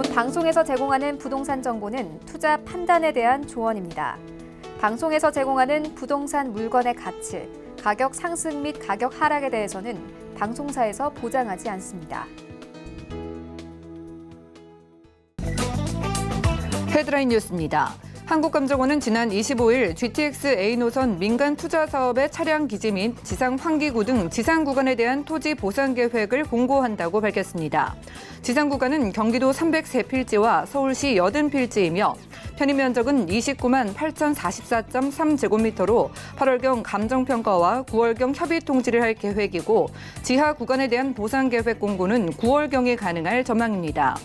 본 방송에서 제공하는 부동산 정보는 투자 판단에 대한 조언입니다. 방송에서 제공하는 부동산 물건의 가치, 가격 상승 및 가격 하락에 대해서는 방송사에서 보장하지 않습니다. 헤드라인 뉴스입니다. 한국감정원은 지난 25일 GTX A노선 민간 투자 사업의 차량 기지 및 지상 환기구 등 지상 구간에 대한 토지 보상 계획을 공고한다고 밝혔습니다. 지상 구간은 경기도 303필지와 서울시 80필지이며 편입 면적은 29만 8,044.3제곱미터로 8월경 감정평가와 9월경 협의 통지를 할 계획이고 지하 구간에 대한 보상 계획 공고는 9월경에 가능할 전망입니다.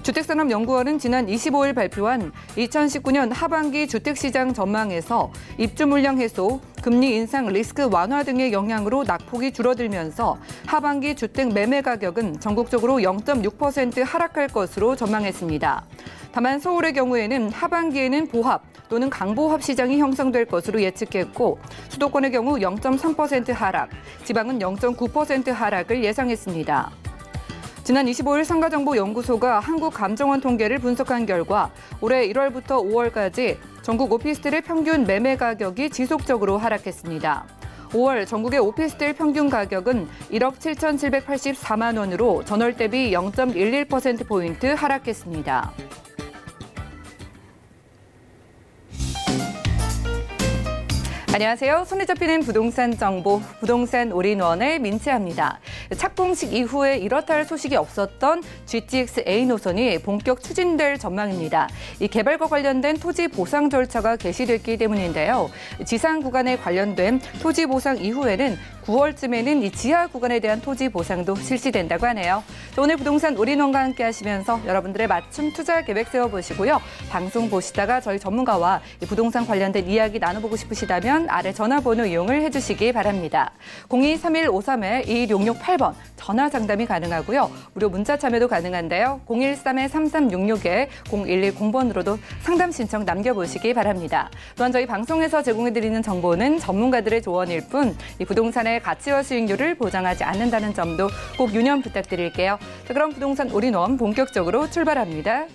주택산업연구원은 지난 25일 발표한 2019년 하반기 주택시장 전망에서 입주 물량 해소, 금리 인상 리스크 완화 등의 영향으로 낙폭이 줄어들면서 하반기 주택 매매 가격은 전국적으로 0.6% 하락할 것으로 전망했습니다. 다만 서울의 경우에는 하반기에는 보합 또는 강보합 시장이 형성될 것으로 예측했고 수도권의 경우 0.3% 하락, 지방은 0.9% 하락을 예상했습니다. 지난 25일 상가정보연구소가 한국감정원 통계를 분석한 결과 올해 1월부터 5월까지 전국 오피스텔의 평균 매매 가격이 지속적으로 하락했습니다. 5월 전국의 오피스텔 평균 가격은 1억 7,784만 원으로 전월 대비 0.11%포인트 하락했습니다. 안녕하세요. 손에 잡히는 부동산 정보, 부동산 올인원의 민채합니다. 착공식 이후에 이렇다 할 소식이 없었던 GTX A노선이 본격 추진될 전망입니다. 이 개발과 관련된 토지 보상 절차가 개시됐기 때문인데요. 지상 구간에 관련된 토지 보상 이후에는 9월쯤에는 이 지하 구간에 대한 토지 보상도 실시된다고 하네요. 오늘 부동산 올인원과 함께 하시면서 여러분들의 맞춤 투자 계획 세워보시고요. 방송 보시다가 저희 전문가와 이 부동산 관련된 이야기 나눠보고 싶으시다면 아래 전화번호 이용을 해주시기 바랍니다. 023153-2166-8번 전화 상담이 가능하고요. 무료 문자 참여도 가능한데요. 013-3366-0110번으로도 상담 신청 남겨보시기 바랍니다. 또한 저희 방송에서 제공해드리는 정보는 전문가들의 조언일 뿐 이 부동산의 가치와 수익률을 보장하지 않는다는 점도 꼭 유념 부탁드릴게요. 자, 그럼 부동산 올인원 본격적으로 출발합니다.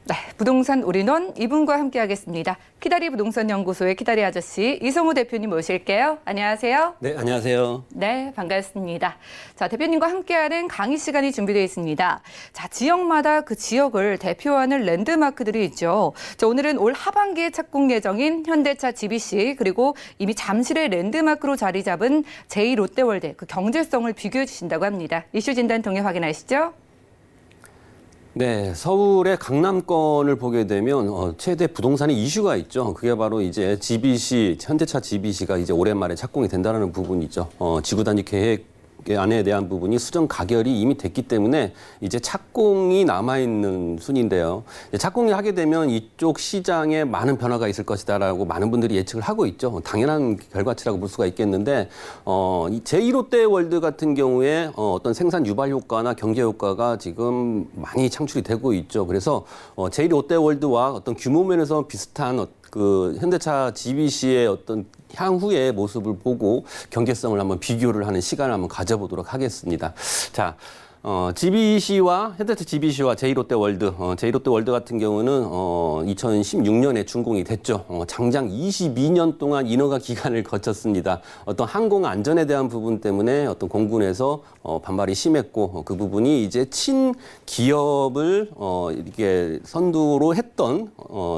네, 부동산 올인원 이분과 함께하겠습니다. 키다리 부동산연구소의 키다리 아저씨 이성우 대표님 모실게요. 안녕하세요. 네, 안녕하세요. 네, 반갑습니다. 자, 대표님과 함께하는 강의 시간이 준비되어 있습니다. 자, 지역마다 그 지역을 대표하는 랜드마크들이 있죠. 자, 오늘은 올 하반기에 착공 예정인 현대차 GBC 그리고 이미 잠실의 랜드마크로 자리 잡은 제2롯데월드 그 경제성을 비교해 주신다고 합니다. 이슈 진단 통해 확인하시죠. 네, 서울의 강남권을 보게 되면 최대 부동산의 이슈가 있죠. 그게 바로 이제 GBC, 현대차 GBC가 이제 오랜만에 착공이 된다는 부분이죠. 지구 단위 계획 안에 대한 부분이 수정 가결이 이미 됐기 때문에 이제 착공이 남아있는 순인데요. 착공을 하게 되면 이쪽 시장에 많은 변화가 있을 것이다라고 많은 분들이 예측을 하고 있죠. 당연한 결과치라고 볼 수가 있겠는데 이 제2롯데월드 같은 경우에 어떤 생산 유발 효과나 경제 효과가 지금 많이 창출이 되고 있죠. 그래서 제2롯데월드와 어떤 규모 면에서 비슷한 그 현대차 GBC의 어떤 향후의 모습을 보고 경제성을 한번 비교를 하는 시간을 한번 가져보도록 하겠습니다. 자, GBC와 현대차 GBC와 제2롯데월드, 제2롯데월드 같은 경우는 2016년에 준공이 됐죠. 장장 22년 동안 인허가 기간을 거쳤습니다. 어떤 항공 안전에 대한 부분 때문에 어떤 공군에서 반발이 심했고 그 부분이 이제 친기업을 이렇게 선두로 했던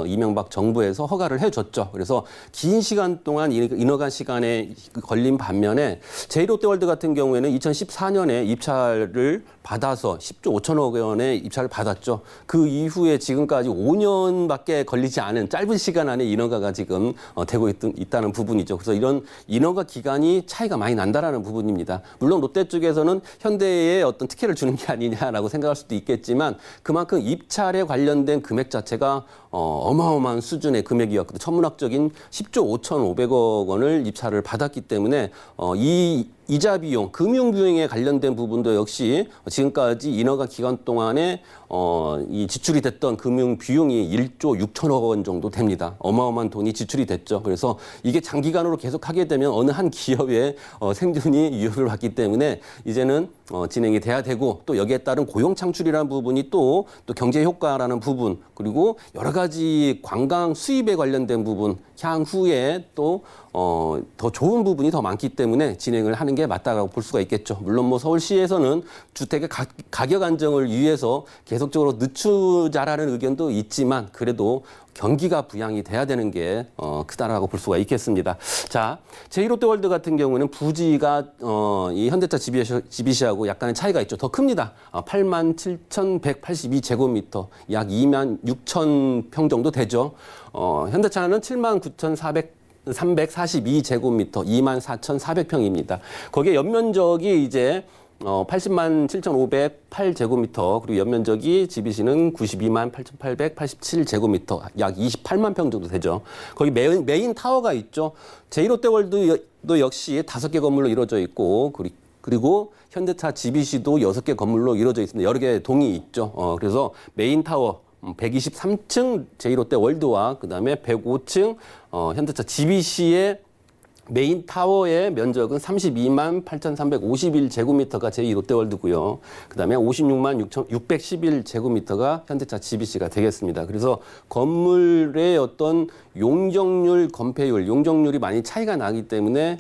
이명박 정부에서 허가를 해줬죠. 그래서 긴 시간 동안 인허가 시간에 걸린 반면에 제2롯데월드 같은 경우에는 2014년에 입찰을 받아서 10조 5천억 원의 입찰을 받았죠. 그 이후에 지금까지 5년밖에 걸리지 않은 짧은 시간 안에 인허가가 지금 되고 있다는 부분이죠. 그래서 이런 인허가 기간이 차이가 많이 난다라는 부분입니다. 물론 롯데 쪽에서는 현대에 어떤 특혜를 주는 게 아니냐라고 생각할 수도 있겠지만 그만큼 입찰에 관련된 금액 자체가 어마어마한 수준의 금액이었거든요. 천문학적인 10조 5,500억 원을 입찰을 받았기 때문에 이 이자 비용, 금융 비용에 관련된 부분도 역시 지금까지 인허가 기간 동안에 이 지출이 됐던 금융 비용이 1조 6천억 원 정도 됩니다. 어마어마한 돈이 지출이 됐죠. 그래서 이게 장기간으로 계속 하게 되면 어느 한 기업의 생존이 위협을 받기 때문에 이제는 진행이 돼야 되고, 또 여기에 따른 고용 창출이라는 부분이 또 경제 효과라는 부분, 그리고 여러 가지 관광 수입에 관련된 부분, 향후에 또 더 좋은 부분이 더 많기 때문에 진행을 하는 게 맞다고 볼 수가 있겠죠. 물론 뭐 서울시에서는 주택의 가격 안정을 위해서 계속적으로 늦추자라는 의견도 있지만, 그래도 경기가 부양이 돼야 되는 게 크다라고 볼 수가 있겠습니다. 자, 제1롯데월드 같은 경우는 부지가 이 현대차 GBC하고 약간의 차이가 있죠. 더 큽니다. 87,182제곱미터, 약 26,000평 정도 되죠. 현대차는 79,342제곱미터, 24,400평입니다. 거기에 연면적이 이제 80만 7,508제곱미터, 그리고 연면적이 GBC는 92만 8,887제곱미터, 약 28만 평 정도 되죠. 거기 메인 타워가 있죠. 제1롯데월드도 역시 5개 건물로 이루어져 있고, 그리고 현대차 GBC도 6개 건물로 이루어져 있습니다. 여러 개 동이 있죠. 그래서 메인 타워 123층 제1롯데월드와 그다음에 105층 현대차 GBC의 메인 타워의 면적은 32만 8,351제곱미터가 제2롯데월드고요. 그다음에 56만 611제곱미터가 현대차 GBC가 되겠습니다. 그래서 건물의 어떤 용적률, 건폐율, 용적률이 많이 차이가 나기 때문에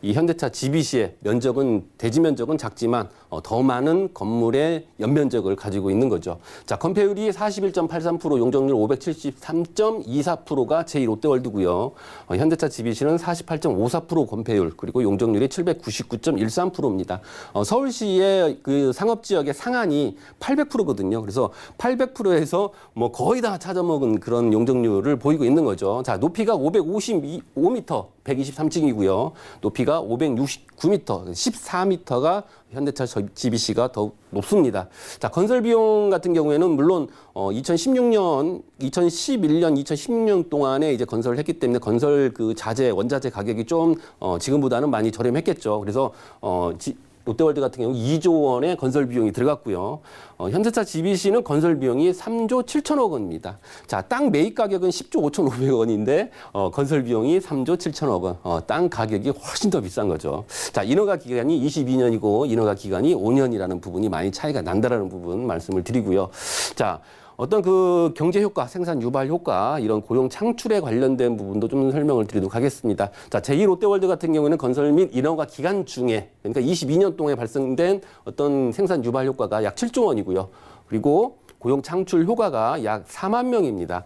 이 현대차 GBC의 면적은, 대지 면적은 작지만 더 많은 건물의 연면적을 가지고 있는 거죠. 자, 건폐율이 41.83%, 용적률 573.24%가 제2롯데월드고요. 현대차 GBC는 48.54% 건폐율, 그리고 용적률이 799.13%입니다. 서울시의 그 상업지역의 상한이 800%거든요. 그래서 800%에서 뭐 거의 다 찾아먹은 그런 용적률을 보이고 있는 거죠. 자, 높이가 555m, 123층이고요. 높이가 569m, 14m가 현대차 GBC가 더 높습니다. 자, 건설 비용 같은 경우에는 물론 2011년, 2016년 동안에 이제 건설을 했기 때문에 건설 그 원자재 가격이 좀 지금보다는 많이 저렴했겠죠. 그래서 롯데월드 같은 경우 2조 원의 건설 비용이 들어갔고요. 현대차 GBC는 건설 비용이 3조 7천억 원입니다. 자, 땅 매입 가격은 10조 5,500원인데 건설 비용이 3조 7천억 원. 땅 가격이 훨씬 더 비싼 거죠. 자, 인허가 기간이 22년이고 인허가 기간이 5년이라는 부분이 많이 차이가 난다라는 부분 말씀을 드리고요. 자, 어떤 그 경제 효과, 생산 유발 효과, 이런 고용 창출에 관련된 부분도 좀 설명을 드리도록 하겠습니다. 자, 제2롯데월드 같은 경우에는 건설 및 인허가 기간 중에, 그러니까 22년 동안에 발생된 어떤 생산 유발 효과가 약 7조 원이고요. 그리고 고용 창출 효과가 약 4만 명입니다.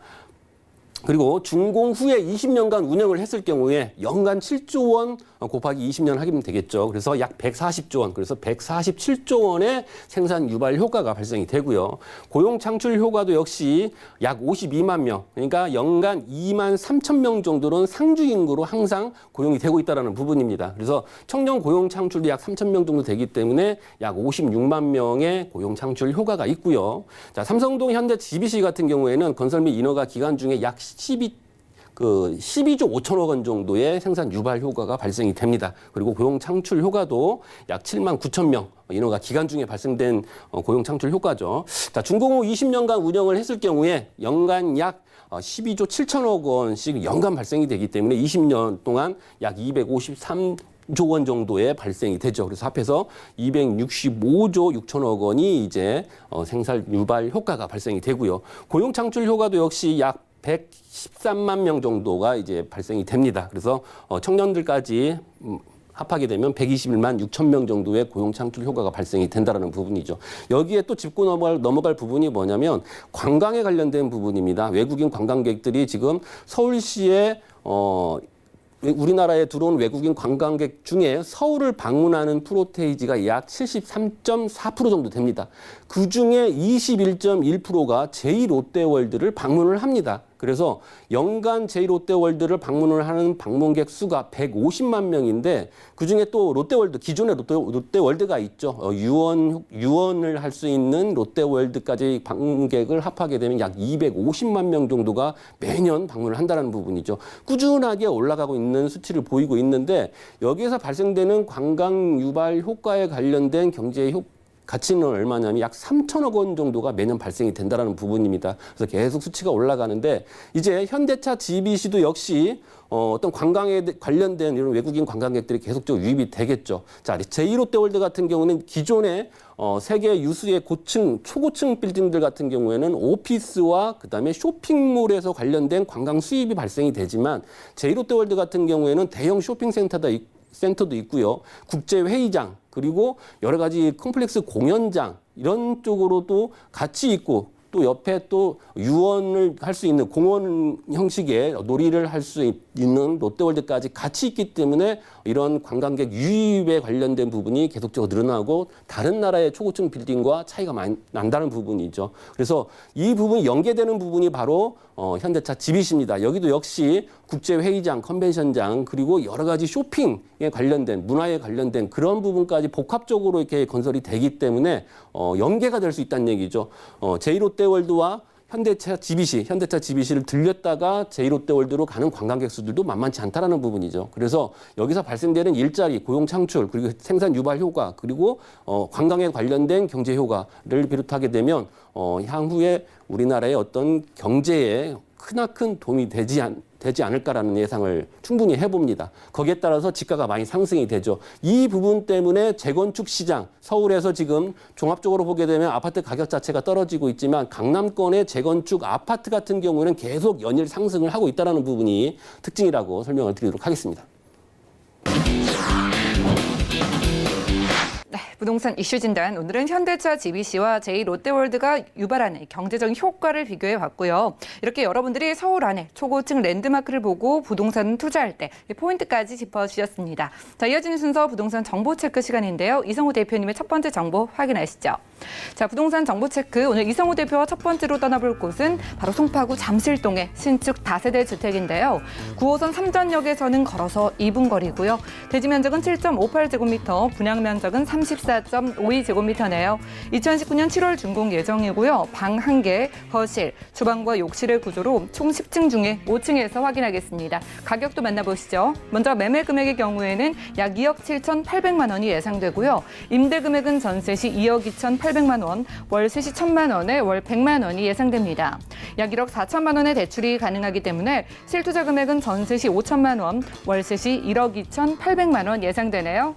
그리고 준공 후에 20년간 운영을 했을 경우에 연간 7조 원 곱하기 20년 하면 되겠죠. 그래서 약 140조 원, 그래서 147조 원의 생산 유발 효과가 발생이 되고요. 고용 창출 효과도 역시 약 52만 명, 그러니까 연간 2만 3천 명 정도는 상주 인구로 항상 고용이 되고 있다는 부분입니다. 그래서 청년 고용 창출이 약 3천 명 정도 되기 때문에 약 56만 명의 고용 창출 효과가 있고요. 자, 삼성동 현대 GBC 같은 경우에는 건설 및 인허가 기간 중에 약 12조 5천억 원 정도의 생산 유발 효과가 발생이 됩니다. 그리고 고용 창출 효과도 약 7만 9천 명, 인허가 기간 중에 발생된 고용 창출 효과죠. 자, 준공 후 20년간 운영을 했을 경우에 연간 약 12조 7천억 원씩 연간 발생이 되기 때문에 20년 동안 약 253조 원 정도의 발생이 되죠. 그래서 합해서 265조 6천억 원이 이제 생산 유발 효과가 발생이 되고요. 고용 창출 효과도 역시 약 113만 명 정도가 이제 발생이 됩니다. 그래서 청년들까지 합하게 되면 121만 6천 명 정도의 고용 창출 효과가 발생이 된다는 부분이죠. 여기에 또 짚고 넘어갈 부분이 뭐냐면 관광에 관련된 부분입니다. 외국인 관광객들이 지금 서울시에 우리나라에 들어온 외국인 관광객 중에 서울을 방문하는 프로테이지가 약 73.4% 정도 됩니다. 그중에 21.1%가 제2롯데월드를 방문을 합니다. 그래서 연간 제2롯데월드를 방문을 하는 방문객 수가 150만 명인데 그중에 또 롯데월드, 기존의 롯데월드가 있죠. 유언을 할 수 있는 롯데월드까지 방문객을 합하게 되면 약 250만 명 정도가 매년 방문을 한다는 부분이죠. 꾸준하게 올라가고 있는 수치를 보이고 있는데 여기에서 발생되는 관광 유발 효과에 관련된 경제 가치는 얼마냐면 약 3천억 원 정도가 매년 발생이 된다는 부분입니다. 그래서 계속 수치가 올라가는데 이제 현대차 GBC도 역시 어떤 관광에 관련된 이런 외국인 관광객들이 계속적으로 유입이 되겠죠. 자, 제2롯데월드 같은 경우는 기존에 세계 유수의 고층, 초고층 빌딩들 같은 경우에는 오피스와 그다음에 쇼핑몰에서 관련된 관광 수입이 발생이 되지만 제2롯데월드 같은 경우에는 대형 쇼핑센터도 있고요. 국제회의장 그리고 여러 가지 컴플렉스 공연장 이런 쪽으로도 같이 있고 또 옆에 또 유원을 할 수 있는 공원 형식의 놀이를 할 수 있는 롯데월드까지 같이 있기 때문에 이런 관광객 유입에 관련된 부분이 계속적으로 늘어나고 다른 나라의 초고층 빌딩과 차이가 많이 난다는 부분이죠. 그래서 이 부분이 연계되는 부분이 바로 현대차 GBC입니다. 여기도 역시 국제회의장, 컨벤션장 그리고 여러 가지 쇼핑에 관련된 문화에 관련된 그런 부분까지 복합적으로 이렇게 건설이 되기 때문에 연계가 될 수 있다는 얘기죠. 제2롯데월드와 현대차 GBC를 들렸다가 제2롯데월드로 가는 관광객 수들도 만만치 않다라는 부분이죠. 그래서 여기서 발생되는 일자리, 고용 창출, 그리고 생산 유발 효과, 그리고 관광에 관련된 경제 효과를 비롯하게 되면 향후에 우리나라의 어떤 경제에 크나큰 도움이 되지 않을까라는 예상을 충분히 해봅니다. 거기에 따라서 지가가 많이 상승이 되죠. 이 부분 때문에 재건축 시장, 서울에서 지금 종합적으로 보게 되면 아파트 가격 자체가 떨어지고 있지만 강남권의 재건축 아파트 같은 경우에는 계속 연일 상승을 하고 있다는 부분이 특징이라고 설명을 드리도록 하겠습니다. 네, 부동산 이슈 진단. 오늘은 현대차 GBC와 제2롯데월드가 유발하는 경제적 효과를 비교해 봤고요. 이렇게 여러분들이 서울 안에 초고층 랜드마크를 보고 부동산 투자할 때 포인트까지 짚어주셨습니다. 자, 이어지는 순서 부동산 정보 체크 시간인데요. 이성우 대표님의 첫 번째 정보 확인하시죠. 자, 부동산 정보 체크. 오늘 이성우 대표와 첫 번째로 떠나볼 곳은 바로 송파구 잠실동의 신축 다세대 주택인데요. 9호선 삼전역에서는 걸어서 2분 거리고요. 대지 면적은 7.58제곱미터, 분양 면적은 34.52제곱미터네요. 2019년 7월 준공 예정이고요. 방 1개, 거실, 주방과 욕실의 구조로 총 10층 중에 5층에서 확인하겠습니다. 가격도 만나보시죠. 먼저 매매 금액의 경우에는 약 2억 7,800만 원이 예상되고요. 임대 금액은 전세 시 2억 2,800만 원, 월세 시 1,000만 원에 월 100만 원이 예상됩니다. 약 1억 4천만 원의 대출이 가능하기 때문에 실투자 금액은 전세 시 5천만 원, 월세 시 1억 2,800만 원 예상되네요.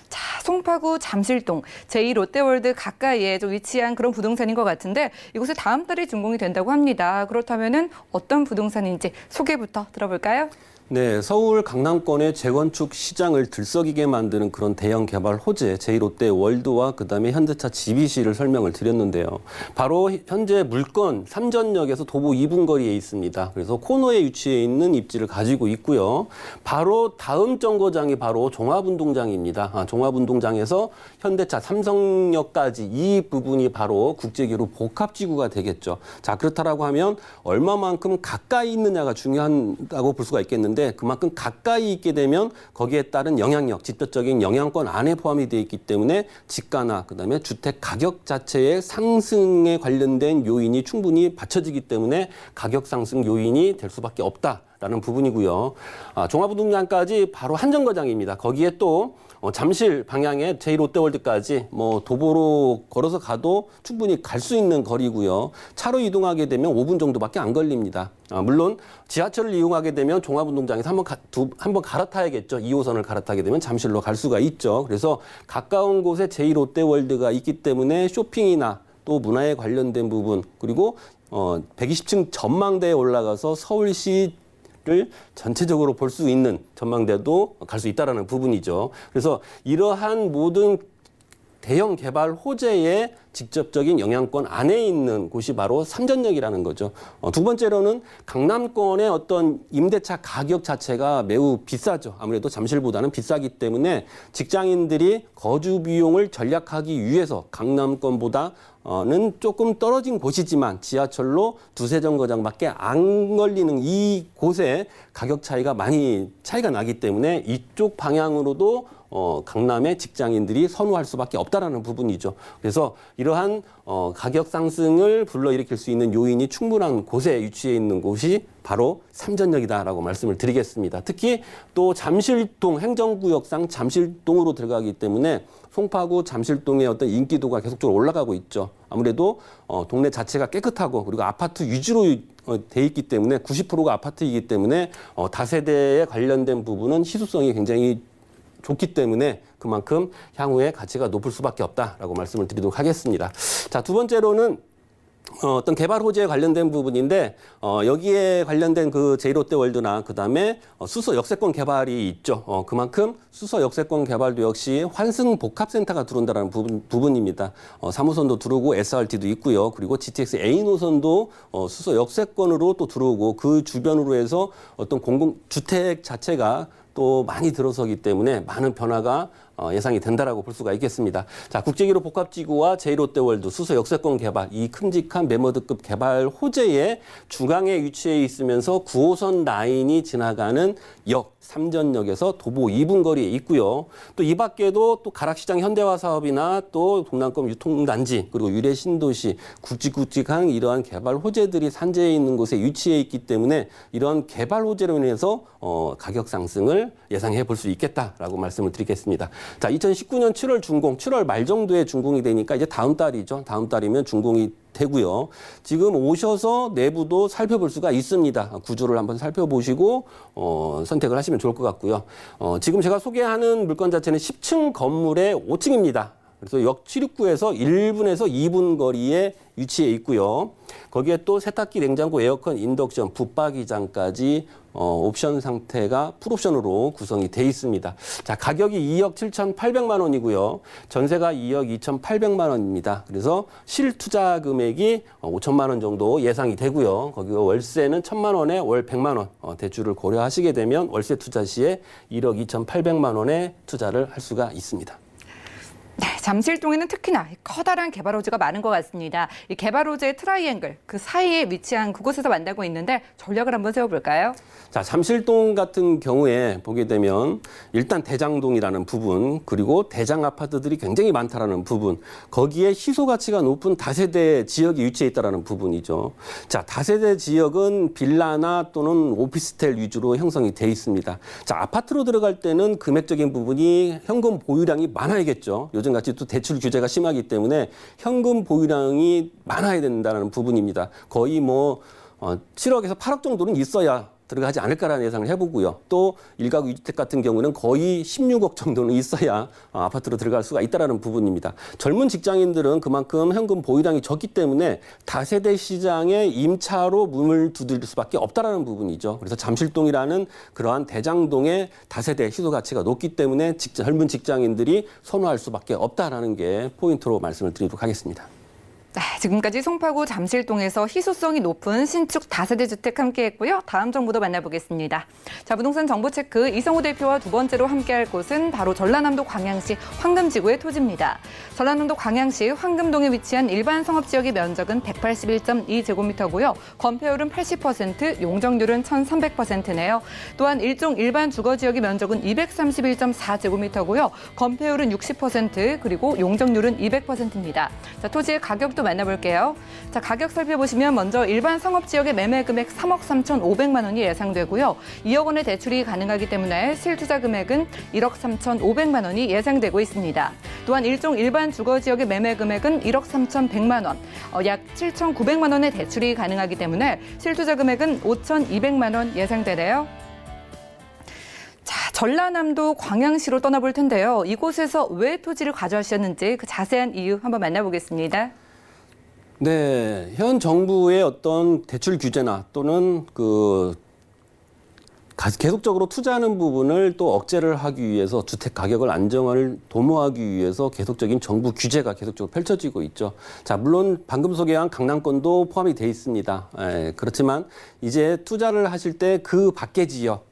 자, 송파구 잠실동 제2롯데월드 가까이에 좀 위치한 그런 부동산인 것 같은데 이곳에 다음 달에 준공이 된다고 합니다. 그렇다면은 어떤 부동산인지 소개부터 들어볼까요? 네, 서울 강남권의 재건축 시장을 들썩이게 만드는 그런 대형 개발 호재 제2롯데월드와 그다음에 현대차 GBC를 설명을 드렸는데요. 바로 현재 물건 삼전역에서 도보 2분 거리에 있습니다. 그래서 코너에 위치해 있는 입지를 가지고 있고요. 바로 다음 정거장이 바로 종합운동장입니다. 종합운동장에서 현대차 삼성역까지 이 부분이 바로 국제기로 복합지구가 되겠죠. 자, 그렇다라고 하면 얼마만큼 가까이 있느냐가 중요하다고 볼 수가 있겠는데 그만큼 가까이 있게 되면 거기에 따른 영향력, 직접적인 영향권 안에 포함이 되어 있기 때문에 지가나 그다음에 주택 가격 자체의 상승에 관련된 요인이 충분히 받쳐지기 때문에 가격 상승 요인이 될 수밖에 없다라는 부분이고요. 종합운동장까지 바로 한 정거장입니다. 거기에 또 잠실 방향의 제2롯데월드까지 도보로 걸어서 가도 충분히 갈 수 있는 거리고요. 차로 이동하게 되면 5분 정도밖에 안 걸립니다. 물론 지하철을 이용하게 되면 종합운동장에서 한번 갈아타야겠죠. 2호선을 갈아타게 되면 잠실로 갈 수가 있죠. 그래서 가까운 곳에 제2롯데월드가 있기 때문에 쇼핑이나 또 문화에 관련된 부분 그리고 120층 전망대에 올라가서 서울시 를 전체적으로 볼 수 있는 전망대도 갈 수 있다는 부분이죠. 그래서 이러한 모든 대형 개발 호재의 직접적인 영향권 안에 있는 곳이 바로 삼전역이라는 거죠. 두 번째로는 강남권의 어떤 임대차 가격 자체가 매우 비싸죠. 아무래도 잠실보다는 비싸기 때문에 직장인들이 거주 비용을 절약하기 위해서 강남권보다는 조금 떨어진 곳이지만 지하철로 두세 정거장밖에 안 걸리는 이 곳에 가격 차이가 많이 차이가 나기 때문에 이쪽 방향으로도 강남의 직장인들이 선호할 수밖에 없다라는 부분이죠. 그래서 이러한 가격 상승을 불러일으킬 수 있는 요인이 충분한 곳에 위치해 있는 곳이 바로 삼전역이다라고 말씀을 드리겠습니다. 특히 또 잠실동 행정구역상 잠실동으로 들어가기 때문에 송파구 잠실동의 어떤 인기도가 계속적으로 올라가고 있죠. 아무래도 동네 자체가 깨끗하고 그리고 아파트 위주로 돼 있기 때문에 90%가 아파트이기 때문에 다세대에 관련된 부분은 희소성이 굉장히 좋기 때문에 그만큼 향후에 가치가 높을 수밖에 없다라고 말씀을 드리도록 하겠습니다. 자, 두 번째로는 어떤 개발 호재에 관련된 부분인데 여기에 관련된 그 제1롯데월드나 그다음에 수서 역세권 개발이 있죠. 그만큼 수서 역세권 개발도 역시 환승 복합센터가 들어온다는 부분입니다. 3호선도 들어오고 SRT도 있고요. 그리고 GTX A 노선도 수서 역세권으로 또 들어오고 그 주변으로 해서 어떤 공공주택 자체가 또 많이 들어서기 때문에 많은 변화가 예상이 된다라고 볼 수가 있겠습니다. 자, 국제기로 복합지구와 제1롯데월드 수서 역세권 개발, 이 큼직한 매머드급 개발 호재의 중앙에 위치해 있으면서 9호선 라인이 지나가는 역, 삼전역에서 도보 2분 거리에 있고요. 또 이 밖에도 또 가락시장 현대화 사업이나 또 동남권 유통단지 그리고 유래 신도시 굵직굵직한 이러한 개발 호재들이 산재해 있는 곳에 위치해 있기 때문에 이러한 개발 호재로 인해서 가격 상승을 예상해 볼 수 있겠다라고 말씀을 드리겠습니다. 자, 2019년 7월 준공, 7월 말 정도에 준공이 되니까 이제 다음 달이죠. 다음 달이면 준공이 되고요. 지금 오셔서 내부도 살펴볼 수가 있습니다. 구조를 한번 살펴보시고 선택을 하시면 좋을 것 같고요. 지금 제가 소개하는 물건 자체는 10층 건물의 5층입니다. 그래서 역 769에서 1분에서 2분 거리에 위치해 있고요. 거기에 또 세탁기, 냉장고, 에어컨, 인덕션, 붙박이장까지 옵션 상태가 풀옵션으로 구성이 돼 있습니다. 자, 가격이 2억 7,800만 원이고요. 전세가 2억 2,800만 원입니다. 그래서 실투자 금액이 5천만 원 정도 예상이 되고요. 거기가 월세는 1,000만 원에 월 100만 원 대출을 고려하시게 되면 월세 투자 시에 1억 2,800만 원의 투자를 할 수가 있습니다. 네, 잠실동에는 특히나 커다란 개발 호재가 많은 것 같습니다. 이 개발 호재의 트라이앵글, 그 사이에 위치한 그곳에서 만나고 있는데 전략을 한번 세워볼까요? 자, 잠실동 같은 경우에 보게 되면 일단 대장동이라는 부분, 그리고 대장 아파트들이 굉장히 많다라는 부분, 거기에 희소 가치가 높은 다세대 지역이 위치해 있다라는 부분이죠. 자, 다세대 지역은 빌라나 또는 오피스텔 위주로 형성이 돼 있습니다. 자, 아파트로 들어갈 때는 금액적인 부분이 현금 보유량이 많아야겠죠. 요즘같이 또 대출 규제가 심하기 때문에 현금 보유량이 많아야 된다는 부분입니다. 거의 7억에서 8억 정도는 있어야 들어가지 않을까라는 예상을 해보고요. 또 일가구 2주택 같은 경우는 거의 16억 정도는 있어야 아파트로 들어갈 수가 있다는 부분입니다. 젊은 직장인들은 그만큼 현금 보유량이 적기 때문에 다세대 시장에 임차로 문을 두드릴 수밖에 없다는 부분이죠. 그래서 잠실동이라는 그러한 대장동의 다세대 희소 가치가 높기 때문에 젊은 직장인들이 선호할 수밖에 없다는 게 포인트로 말씀을 드리도록 하겠습니다. 네, 지금까지 송파구 잠실동에서 희소성이 높은 신축 다세대 주택 함께했고요. 다음 정보도 만나보겠습니다. 자, 부동산 정보체크 이성호 대표와 두 번째로 함께할 곳은 바로 전라남도 광양시 황금지구의 토지입니다. 전라남도 광양시 황금동에 위치한 일반 성업지역의 면적은 181.2제곱미터고요. 건폐율은 80%, 용적률은 1,300%네요. 또한 일종 일반 주거지역의 면적은 231.4제곱미터고요. 건폐율은 60%, 그리고 용적률은 200%입니다. 자, 토지의 가격도 만나볼게요. 자, 가격 살펴보시면 먼저 일반 상업지역의 매매 금액 3억 3,500만 원이 예상되고요. 2억 원의 대출이 가능하기 때문에 실투자 금액은 1억 3,500만 원이 예상되고 있습니다. 또한 일종 일반 주거지역의 매매 금액은 1억 3,100만 원, 약 7,900만 원의 대출이 가능하기 때문에 실투자 금액은 5,200만 원 예상되네요. 자, 전라남도 광양시로 떠나볼 텐데요. 이곳에서 왜 토지를 가져가셨는지 그 자세한 이유 한번 만나보겠습니다. 네, 현 정부의 어떤 대출 규제나 또는 계속적으로 투자하는 부분을 또 억제를 하기 위해서 주택 가격을 안정을 도모하기 위해서 계속적인 정부 규제가 계속적으로 펼쳐지고 있죠. 자, 물론 방금 소개한 강남권도 포함이 돼 있습니다. 그렇지만 이제 투자를 하실 때 그 밖의 지역,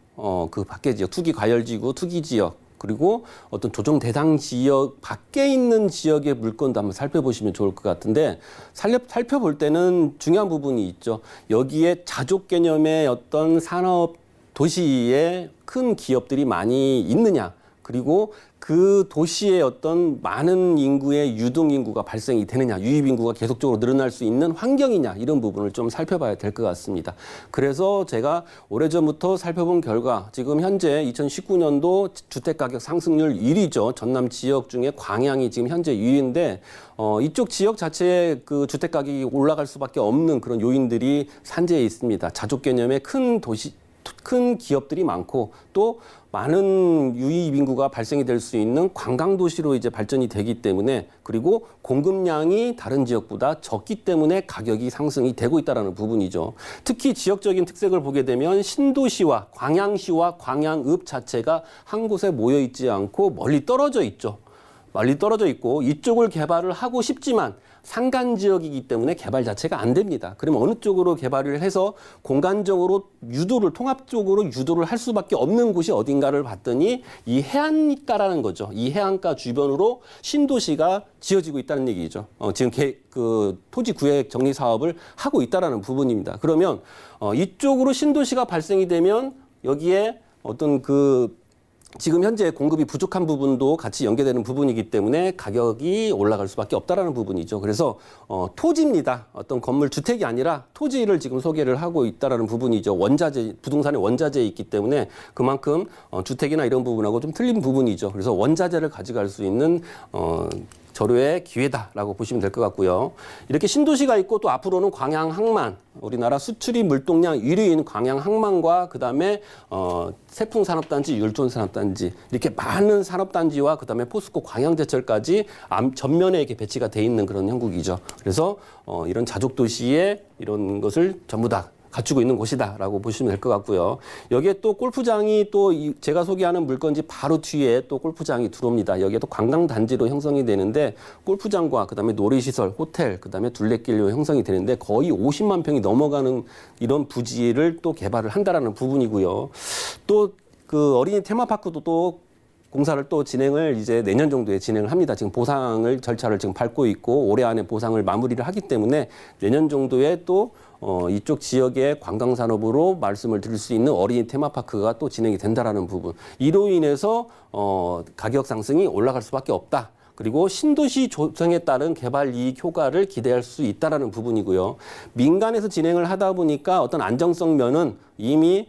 투기 과열지구, 투기 지역, 그리고 어떤 조정 대상 지역 밖에 있는 지역의 물건도 한번 살펴보시면 좋을 것 같은데 살펴볼 때는 중요한 부분이 있죠. 여기에 자족 개념의 어떤 산업 도시에 큰 기업들이 많이 있느냐. 그리고 그 도시의 어떤 많은 인구의 유동 인구가 발생이 되느냐, 유입 인구가 계속적으로 늘어날 수 있는 환경이냐, 이런 부분을 좀 살펴봐야 될 것 같습니다. 그래서 제가 오래전부터 살펴본 결과 지금 현재 2019년도 주택가격 상승률 1위죠. 전남 지역 중에 광양이 지금 현재 1위인데 이쪽 지역 자체의 그 주택가격이 올라갈 수밖에 없는 그런 요인들이 산재에 있습니다. 자족 개념의 큰 도시, 큰 기업들이 많고 또 많은 유입 인구가 발생이 될 수 있는 관광 도시로 이제 발전이 되기 때문에, 그리고 공급량이 다른 지역보다 적기 때문에 가격이 상승이 되고 있다는 부분이죠. 특히 지역적인 특색을 보게 되면 신도시와 광양시와 광양읍 자체가 한 곳에 모여 있지 않고 멀리 떨어져 있죠. 멀리 떨어져 있고 이쪽을 개발을 하고 싶지만 산간 지역이기 때문에 개발 자체가 안 됩니다. 그러면 어느 쪽으로 개발을 해서 공간적으로 유도를, 통합적으로 유도를 할 수밖에 없는 곳이 어딘가를 봤더니 이 해안가라는 거죠. 이 해안가 주변으로 신도시가 지어지고 있다는 얘기죠. 지금 토지 구획 정리 사업을 하고 있다라는 부분입니다. 그러면 이쪽으로 신도시가 발생이 되면 여기에 어떤 지금 현재 공급이 부족한 부분도 같이 연계되는 부분이기 때문에 가격이 올라갈 수밖에 없다라는 부분이죠. 그래서 토지입니다. 어떤 건물 주택이 아니라 토지를 지금 소개를 하고 있다라는 부분이죠. 원자재, 부동산의 원자재에 있기 때문에 그만큼 주택이나 이런 부분하고 좀 틀린 부분이죠. 그래서 원자재를 가져갈 수 있는 절호의 기회다라고 보시면 될 것 같고요. 이렇게 신도시가 있고 또 앞으로는 광양 항만, 우리나라 수출입 물동량 1위인 광양 항만과 그다음에 세풍 산업단지, 율촌 산업단지, 이렇게 많은 산업단지와 그다음에 포스코 광양제철까지 전면에 이렇게 배치가 돼 있는 그런 형국이죠. 그래서 이런 자족 도시에 이런 것을 전부 다 갖추고 있는 곳이다라고 보시면 될 것 같고요. 여기에 또 골프장이 또 제가 소개하는 물건지 바로 뒤에 또 골프장이 들어옵니다. 여기에 또 관광단지로 형성이 되는데 골프장과 그다음에 놀이시설, 호텔, 그다음에 둘레길로 형성이 되는데 거의 50만 평이 넘어가는 이런 부지를 또 개발을 한다라는 부분이고요. 또 그 어린이 테마파크도 또 공사를 또 진행을 이제 내년 정도에 진행을 합니다. 지금 보상을 절차를 지금 밟고 있고 올해 안에 보상을 마무리를 하기 때문에 내년 정도에 또 이쪽 지역의 관광산업으로 말씀을 드릴 수 있는 어린이 테마파크가 또 진행이 된다라는 부분. 이로 인해서 가격 상승이 올라갈 수밖에 없다. 그리고 신도시 조성에 따른 개발 이익 효과를 기대할 수 있다라는 부분이고요. 민간에서 진행을 하다 보니까 어떤 안정성 면은 이미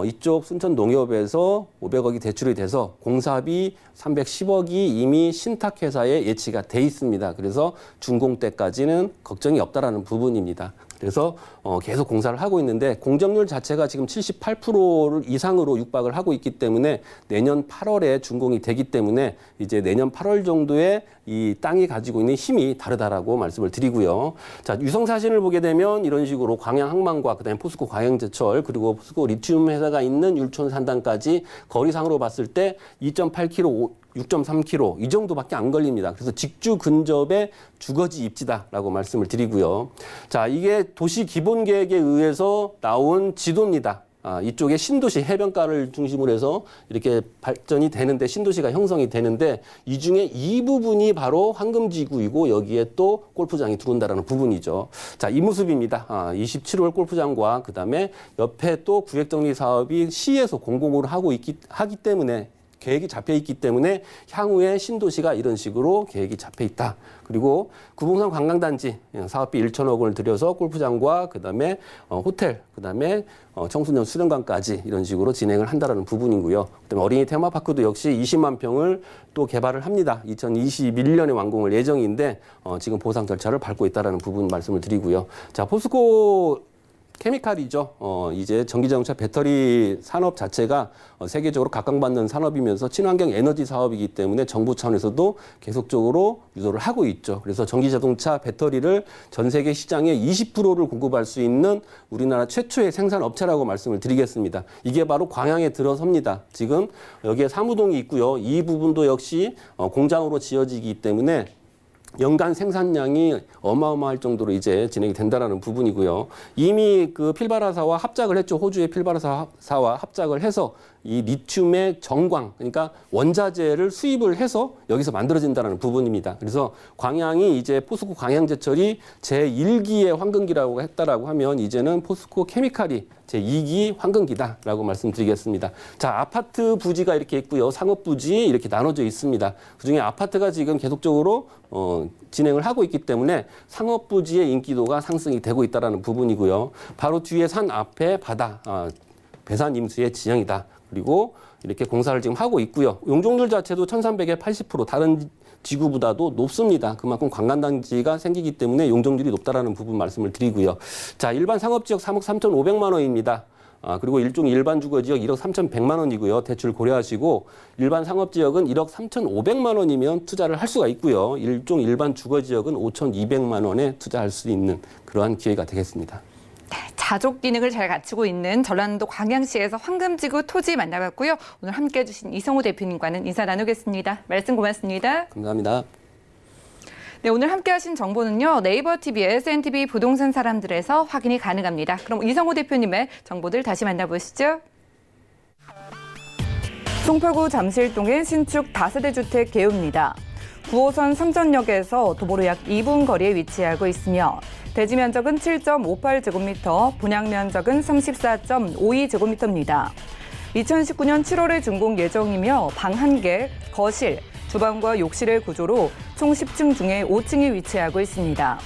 이쪽 순천농협에서 500억이 대출이 돼서 공사비 310억이 이미 신탁회사에 예치가 돼 있습니다. 그래서 준공 때까지는 걱정이 없다라는 부분입니다. 그래서 계속 공사를 하고 있는데 공정률 자체가 지금 78% 이상으로 육박을 하고 있기 때문에 내년 8월에 준공이 되기 때문에 이제 내년 8월 정도에 이 땅이 가지고 있는 힘이 다르다라고 말씀을 드리고요. 자, 유성 사진을 보게 되면 이런 식으로 광양 항만과 그다음에 포스코 광양제철 그리고 포스코 리튬 회사가 있는 율촌 산단까지 거리상으로 봤을 때 2.8km, 6.3km 이 정도밖에 안 걸립니다. 그래서 직주 근접의 주거지 입지다라고 말씀을 드리고요. 자, 이게 도시 기본 계획에 의해서 나온 지도입니다. 이쪽에 신도시 해변가를 중심으로 해서 이렇게 발전이 되는데 신도시가 형성이 되는데 이 중에 이 부분이 바로 황금지구이고 여기에 또 골프장이 들어온다는 부분이죠. 자, 이 모습입니다. 27월 골프장과 그다음에 옆에 또 구획정리 사업이 시에서 공공으로 하기 때문에 계획이 잡혀 있기 때문에 향후에 신도시가 이런 식으로 계획이 잡혀 있다. 그리고 구봉산 관광단지 사업비 1천억 원을 들여서 골프장과 그다음에 호텔, 그다음에 청소년 수련관까지 이런 식으로 진행을 한다라는 부분이고요. 그다음에 어린이 테마파크도 역시 20만 평을 또 개발을 합니다. 2021년에 완공을 예정인데 지금 보상 절차를 밟고 있다라는 부분 말씀을 드리고요. 자, 포스코 케미칼이죠. 이제 전기자동차 배터리 산업 자체가 세계적으로 각광받는 산업이면서 친환경 에너지 사업이기 때문에 정부 차원에서도 계속적으로 유도를 하고 있죠. 그래서 전기자동차 배터리를 전 세계 시장의 20%를 공급할 수 있는 우리나라 최초의 생산업체라고 말씀을 드리겠습니다. 이게 바로 광양에 들어섭니다. 지금 여기에 사무동이 있고요. 이 부분도 역시 공장으로 지어지기 때문에 연간 생산량이 어마어마할 정도로 이제 진행이 된다라는 부분이고요. 이미 그 필바라사와 합작을 했죠. 호주의 필바라사와 합작을 해서 이 리튬의 정광, 그러니까 원자재를 수입을 해서 여기서 만들어진다는 부분입니다. 그래서 광양이 이제 포스코 광양제철이 제1기의 황금기라고 했다라고 하면 이제는 포스코 케미칼이 제2기 황금기다라고 말씀드리겠습니다. 자, 아파트 부지가 이렇게 있고요. 상업 부지 이렇게 나눠져 있습니다. 그중에 아파트가 지금 계속적으로 진행을 하고 있기 때문에 상업 부지의 인기도가 상승이 되고 있다는 부분이고요. 바로 뒤에 산 앞에 바다, 배산 임수의 지형이다. 그리고 이렇게 공사를 지금 하고 있고요. 용적률 자체도 1300에 80% 다른 지구보다도 높습니다. 그만큼 관광단지가 생기기 때문에 용적률이 높다라는 부분 말씀을 드리고요. 자, 일반 상업지역 3억 3,500만 원입니다. 그리고 일종 일반 주거지역 1억 3,100만 원이고요. 대출 고려하시고 일반 상업지역은 1억 3,500만 원이면 투자를 할 수가 있고요. 일종 일반 주거지역은 5,200만 원에 투자할 수 있는 그러한 기회가 되겠습니다. 자족 기능을 잘 갖추고 있는 전라남도 광양시에서 황금지구 토지 만나봤고요. 오늘 함께해 주신 이성호 대표님과는 인사 나누겠습니다. 말씀 고맙습니다. 감사합니다. 네, 오늘 함께하신 정보는요. 네이버 TV의 SNTV 부동산 사람들에서 확인이 가능합니다. 그럼 이성호 대표님의 정보들 다시 만나보시죠. 송파구 잠실동의 신축 다세대 주택 개요입니다. 9호선 삼전역에서 도보로 약 2분 거리에 위치하고 있으며 대지 면적은 7.58제곱미터, 분양 면적은 34.52제곱미터입니다. 2019년 7월에 준공 예정이며 방 1개, 거실, 주방과 욕실의 구조로 총 10층 중에 5층이 위치하고 있습니다.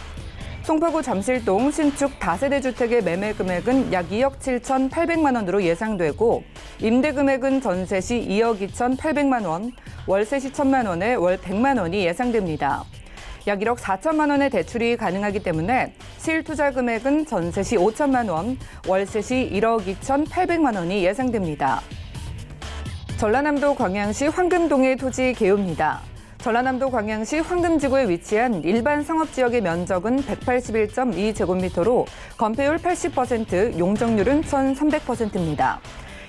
송파구 잠실동 신축 다세대 주택의 매매 금액은 약 2억 7,800만 원으로 예상되고 임대 금액은 전세 시 2억 2,800만 원, 월세 시 1,000만 원에 월 100만 원이 예상됩니다. 약 1억 4천만 원의 대출이 가능하기 때문에 실투자 금액은 전세 시 5천만 원, 월세 시 1억 2,800만 원이 예상됩니다. 전라남도 광양시 황금동의 토지 개요입니다. 전라남도 광양시 황금지구에 위치한 일반 상업지역의 면적은 181.2제곱미터로 건폐율 80%, 용적률은 1,300%입니다.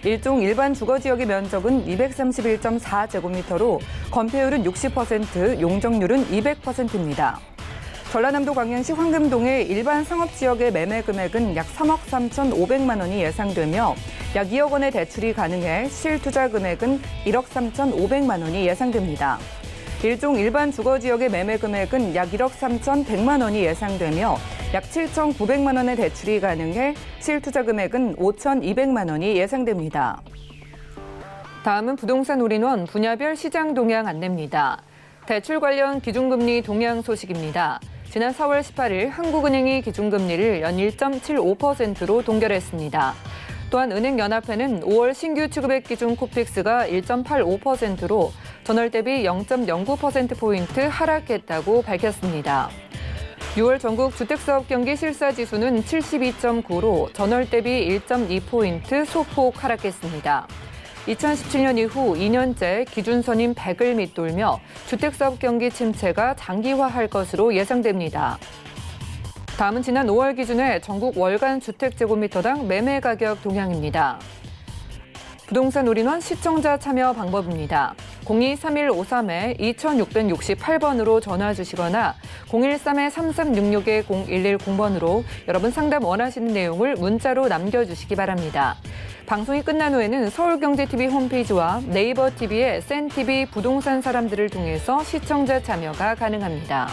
일종 일반 주거지역의 면적은 231.4제곱미터로 건폐율은 60%, 용적률은 200%입니다. 전라남도 광양시 황금동의 일반 상업지역의 매매 금액은 약 3억 3,500만 원이 예상되며 약 2억 원의 대출이 가능해 실투자 금액은 1억 3,500만 원이 예상됩니다. 일종 일반 주거지역의 매매 금액은 약 1억 3,100만 원이 예상되며 약 7,900만 원의 대출이 가능해 실투자 금액은 5,200만 원이 예상됩니다. 다음은 부동산 올인원 분야별 시장 동향 안내입니다. 대출 관련 기준금리 동향 소식입니다. 지난 4월 18일 한국은행이 기준금리를 연 1.75%로 동결했습니다. 또한 은행연합회는 5월 신규 취급액 기준 코픽스가 1.85%로 전월 대비 0.09%포인트 하락했다고 밝혔습니다. 6월 전국 주택사업 경기 실사지수는 72.9로 전월 대비 1.2포인트 소폭 하락했습니다. 2017년 이후 2년째 기준선인 100을 밑돌며 주택사업 경기 침체가 장기화할 것으로 예상됩니다. 다음은 지난 5월 기준의 전국 월간 주택제곱미터당 매매 가격 동향입니다. 부동산 올인원 시청자 참여 방법입니다. 02-3153-2668번으로 전화 주시거나 013-3366-0110번으로 여러분 상담 원하시는 내용을 문자로 남겨주시기 바랍니다. 방송이 끝난 후에는 서울경제TV 홈페이지와 네이버 TV의 SNTV 부동산 사람들을 통해서 시청자 참여가 가능합니다.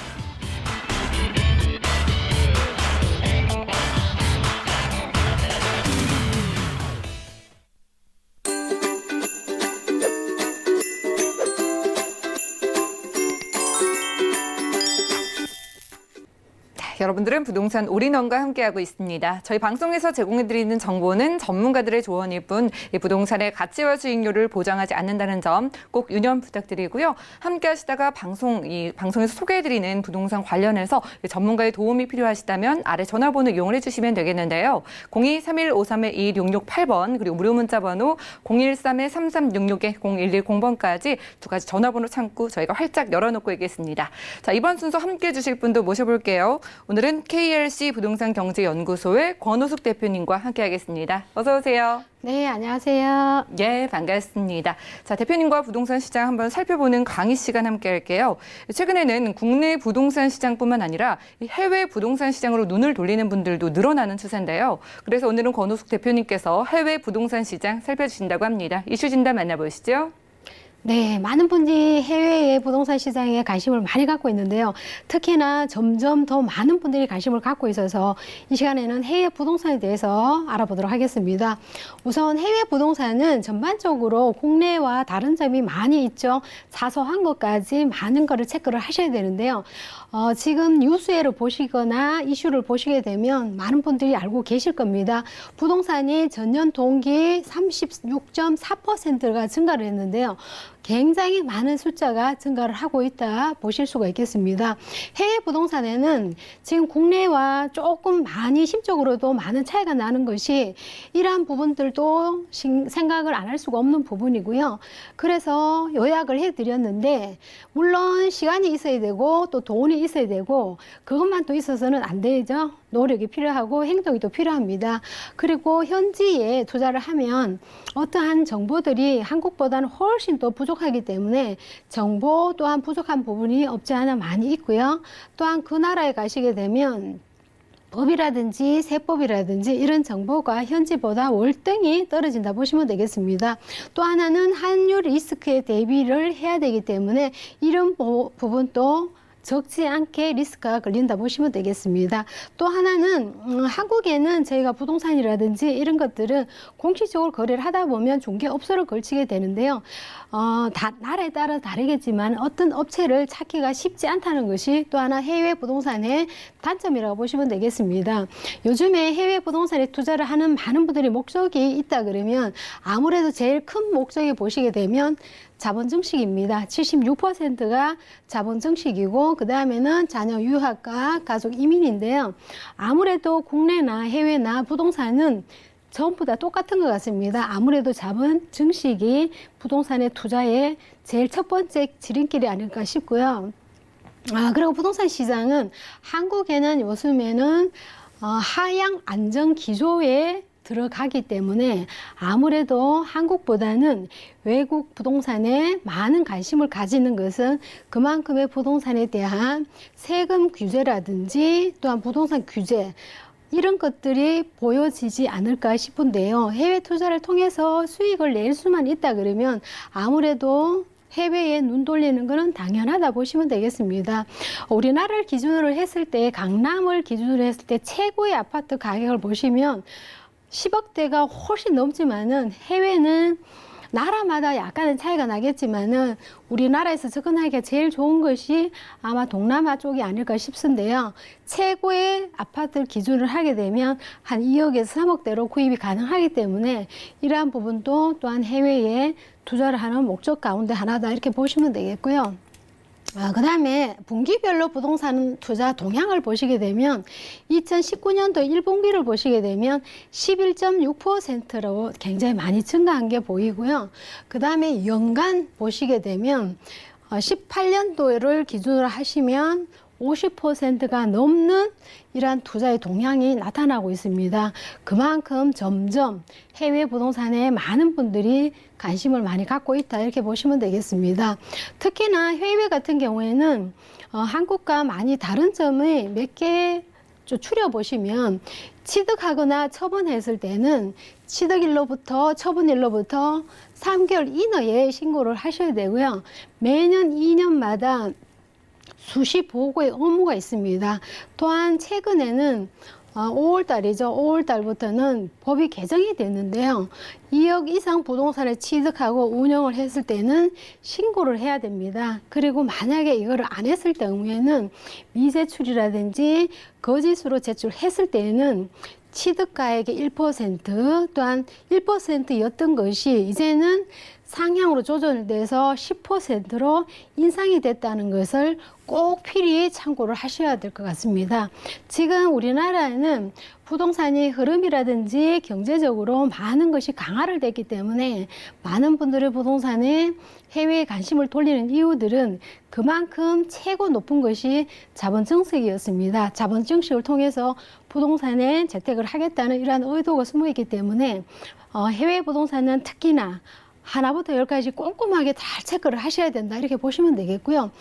여러분들은 부동산 올인원과 함께하고 있습니다. 저희 방송에서 제공해드리는 정보는 전문가들의 조언일 뿐 이 부동산의 가치와 수익률을 보장하지 않는다는 점 꼭 유념 부탁드리고요. 함께하시다가 방송에서 소개해드리는 부동산 관련해서 전문가의 도움이 필요하시다면 아래 전화번호 이용을 해주시면 되겠는데요. 02-3153-2668번 그리고 무료 문자번호 013-3366-0110번까지 두 가지 전화번호 창구 저희가 활짝 열어놓고 있겠습니다. 자, 이번 순서 함께해 주실 분도 모셔볼게요. 오늘 오늘은 KRC 부동산 경제연구소의 권우숙 대표님과 함께하겠습니다. 어서 오세요. 네, 안녕하세요. 예, 반갑습니다. 자, 대표님과 부동산 시장 한번 살펴보는 강의 시간 함께 할게요. 최근에는 국내 부동산 시장뿐만 아니라 해외 부동산 시장으로 눈을 돌리는 분들도 늘어나는 추세인데요. 그래서 오늘은 권우숙 대표님께서 해외 부동산 시장 살펴주신다고 합니다. 이슈 진단 만나보시죠. 네, 많은 분들이 해외의 부동산 시장에 관심을 많이 갖고 있는데요. 특히나 점점 더 많은 분들이 관심을 갖고 있어서 이 시간에는 해외 부동산에 대해서 알아보도록 하겠습니다. 우선 해외 부동산은 전반적으로 국내와 다른 점이 많이 있죠. 사소한 것까지 많은 거를 체크를 하셔야 되는데요. 지금 뉴스를 보시거나 이슈를 보시게 되면 많은 분들이 알고 계실 겁니다. 부동산이 전년 동기 36.4%가 증가를 했는데요. 굉장히 많은 숫자가 증가를 하고 있다 보실 수가 있겠습니다. 해외 부동산에는 지금 국내와 조금 많이 심적으로도 많은 차이가 나는 것이 이러한 부분들도 생각을 안 할 수가 없는 부분이고요. 그래서 요약을 해드렸는데 물론 시간이 있어야 되고 또 돈이 있어야 되고 그것만 또 있어서는 안 되죠. 노력이 필요하고 행동이 또 필요합니다. 그리고 현지에 투자를 하면 어떠한 정보들이 한국보다는 훨씬 더 부족하기 때문에 정보 또한 부족한 부분이 없지 않아 많이 있고요. 또한 그 나라에 가시게 되면 법이라든지 세법이라든지 이런 정보가 현지보다 월등히 떨어진다 보시면 되겠습니다. 또 하나는 환율 리스크에 대비를 해야 되기 때문에 이런 부분도 적지 않게 리스크가 걸린다 보시면 되겠습니다. 또 하나는 한국에는 저희가 부동산이라든지 이런 것들은 공식적으로 거래를 하다 보면 중개업소를 걸치게 되는데요. 나라에 따라 다르겠지만 어떤 업체를 찾기가 쉽지 않다는 것이 또 하나 해외 부동산의 단점이라고 보시면 되겠습니다. 요즘에 해외 부동산에 투자를 하는 많은 분들이 목적이 있다 그러면 아무래도 제일 큰 목적이 보시게 되면 자본 증식입니다. 76%가 자본 증식이고 그 다음에는 자녀 유학과 가족 이민인데요. 아무래도 국내나 해외나 부동산은 전부 다 똑같은 것 같습니다. 아무래도 자본 증식이 부동산의 투자의 제일 첫 번째 지름길이 아닐까 싶고요. 그리고 부동산 시장은 한국에는 요즘에는 하향 안정 기조에 들어가기 때문에 아무래도 한국보다는 외국 부동산에 많은 관심을 가지는 것은 그만큼의 부동산에 대한 세금 규제라든지 또한 부동산 규제 이런 것들이 보여지지 않을까 싶은데요. 해외 투자를 통해서 수익을 낼 수만 있다 그러면 아무래도 해외에 눈 돌리는 것은 당연하다 보시면 되겠습니다. 우리나라를 기준으로 했을 때 강남을 기준으로 했을 때 최고의 아파트 가격을 보시면 10억대가 훨씬 넘지만은 해외는 나라마다 약간의 차이가 나겠지만은 우리나라에서 접근하기가 제일 좋은 것이 아마 동남아 쪽이 아닐까 싶은데요. 최고의 아파트를 기준으로 하게 되면 한 2억에서 3억대로 구입이 가능하기 때문에 이러한 부분도 또한 해외에 투자를 하는 목적 가운데 하나다 이렇게 보시면 되겠고요. 그 다음에 분기별로 부동산 투자 동향을 보시게 되면 2019년도 1분기를 보시게 되면 11.6%로 굉장히 많이 증가한 게 보이고요. 그 다음에 연간 보시게 되면 18년도를 기준으로 하시면 50%가 넘는 이러한 투자의 동향이 나타나고 있습니다. 그만큼 점점 해외 부동산에 많은 분들이 관심을 많이 갖고 있다 이렇게 보시면 되겠습니다. 특히나 해외 같은 경우에는 한국과 많이 다른 점이 몇 개 추려보시면 취득하거나 처분했을 때는 취득일로부터 처분일로부터 3개월 이내에 신고를 하셔야 되고요. 매년 2년마다 수시 보고의 의무가 있습니다. 또한 최근에는 5월달이죠. 5월달부터는 법이 개정이 됐는데요. 2억 이상 부동산을 취득하고 운영을 했을 때는 신고를 해야 됩니다. 그리고 만약에 이거를 안 했을 경우에는 미제출이라든지 거짓으로 제출했을 때에는 취득가액의 1% 또한 1%였던 것이 이제는 상향으로 조정돼서 10%로 인상이 됐다는 것을 꼭 필히 참고를 하셔야 될 것 같습니다. 지금 우리나라에는 부동산이 흐름이라든지 경제적으로 많은 것이 강화를 됐기 때문에 많은 분들이 부동산에 해외에 관심을 돌리는 이유들은 그만큼 최고 높은 것이 자본 증식이었습니다. 자본 증식을 통해서 부동산에 재테크를 하겠다는 이러한 의도가 숨어 있기 때문에 해외 부동산은 특히나 하나부터 열까지 꼼꼼하게 잘 체크를 하셔야 된다 이렇게 보시면 되겠고요.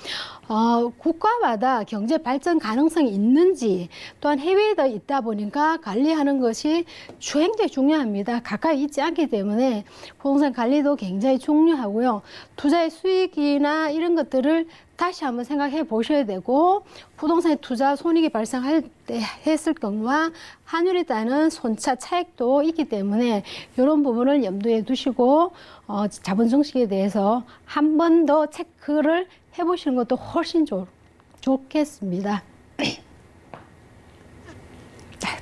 국가마다 경제 발전 가능성이 있는지 또한 해외에 있다 보니까 관리하는 것이 굉장히 중요합니다. 가까이 있지 않기 때문에 부동산 관리도 굉장히 중요하고요. 투자의 수익이나 이런 것들을 다시 한번 생각해 보셔야 되고 부동산에 투자 손익이 발생할 때 했을 경우와 환율에 따른 손차 차익도 있기 때문에 이런 부분을 염두에 두시고 자본 증식에 대해서 한 번 더 체크를 해보시는 것도 훨씬 좋겠습니다.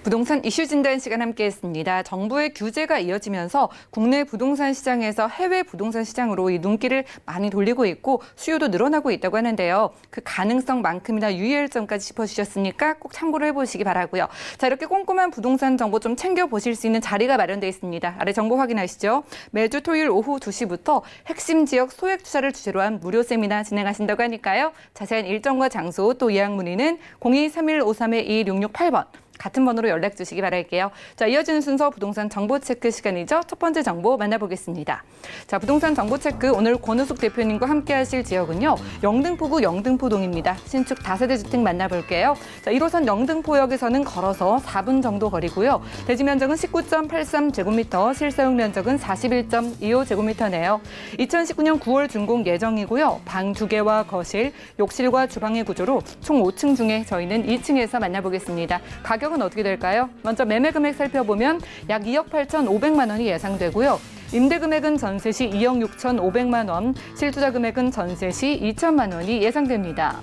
부동산 이슈 진단 시간 함께했습니다. 정부의 규제가 이어지면서 국내 부동산 시장에서 해외 부동산 시장으로 이 눈길을 많이 돌리고 있고 수요도 늘어나고 있다고 하는데요. 그 가능성만큼이나 유의할 점까지 짚어주셨으니까 꼭 참고를 해보시기 바라고요. 자, 이렇게 꼼꼼한 부동산 정보 좀 챙겨보실 수 있는 자리가 마련되어 있습니다. 아래 정보 확인하시죠. 매주 토요일 오후 2시부터 핵심 지역 소액 투자를 주제로 한 무료 세미나 진행하신다고 하니까요. 자세한 일정과 장소 또 예약 문의는 023153-2166-8번 같은 번호로 연락 주시기 바랄게요. 자, 이어지는 순서 부동산 정보 체크 시간이죠. 첫 번째 정보 만나보겠습니다. 자, 부동산 정보 체크 오늘 권우숙 대표님과 함께 하실 지역은요. 영등포구 영등포동입니다. 신축 다세대 주택 만나볼게요. 자, 1호선 영등포역에서는 걸어서 4분 정도 거리고요. 대지 면적은 19.83제곱미터, 실사용 면적은 41.25제곱미터네요. 2019년 9월 준공 예정이고요. 방 2개와 거실, 욕실과 주방의 구조로 총 5층 중에 저희는 2층에서 만나보겠습니다. 가격은 어떻게 될까요? 먼저 매매 금액 살펴보면 약 2억 8,500만 원이 예상되고요. 임대 금액은 전세 시 2억 6,500만 원, 실투자 금액은 전세 시 2천만 원이 예상됩니다.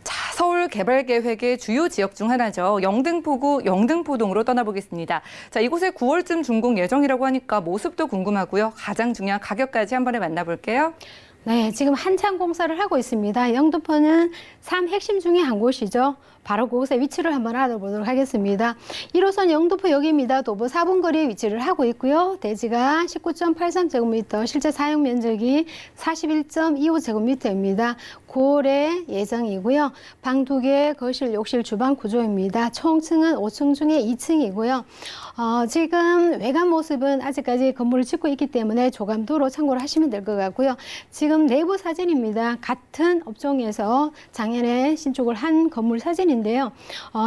자, 서울 개발 계획의 주요 지역 중 하나죠. 영등포구 영등포동으로 떠나보겠습니다. 자, 이곳에 9월쯤 준공 예정이라고 하니까 모습도 궁금하고요. 가장 중요한 가격까지 한 번에 만나볼게요. 네, 지금 한창 공사를 하고 있습니다. 영등포는 3핵심 중에 한 곳이죠. 바로 그곳에 위치를 한번 알아보도록 하겠습니다. 1호선 영등포역입니다. 도보 4분 거리에 위치를 하고 있고요. 대지가 19.83제곱미터, 실제 사용 면적이 41.25제곱미터입니다. 9월에 예정이고요. 방 2개, 거실, 욕실, 주방 구조입니다. 총층은 5층 중에 2층이고요. 지금 외관 모습은 아직까지 건물을 짓고 있기 때문에 조감도로 참고를 하시면 될 것 같고요. 지금 내부 사진입니다. 같은 업종에서 작년에 신축을 한 건물 사진인데요.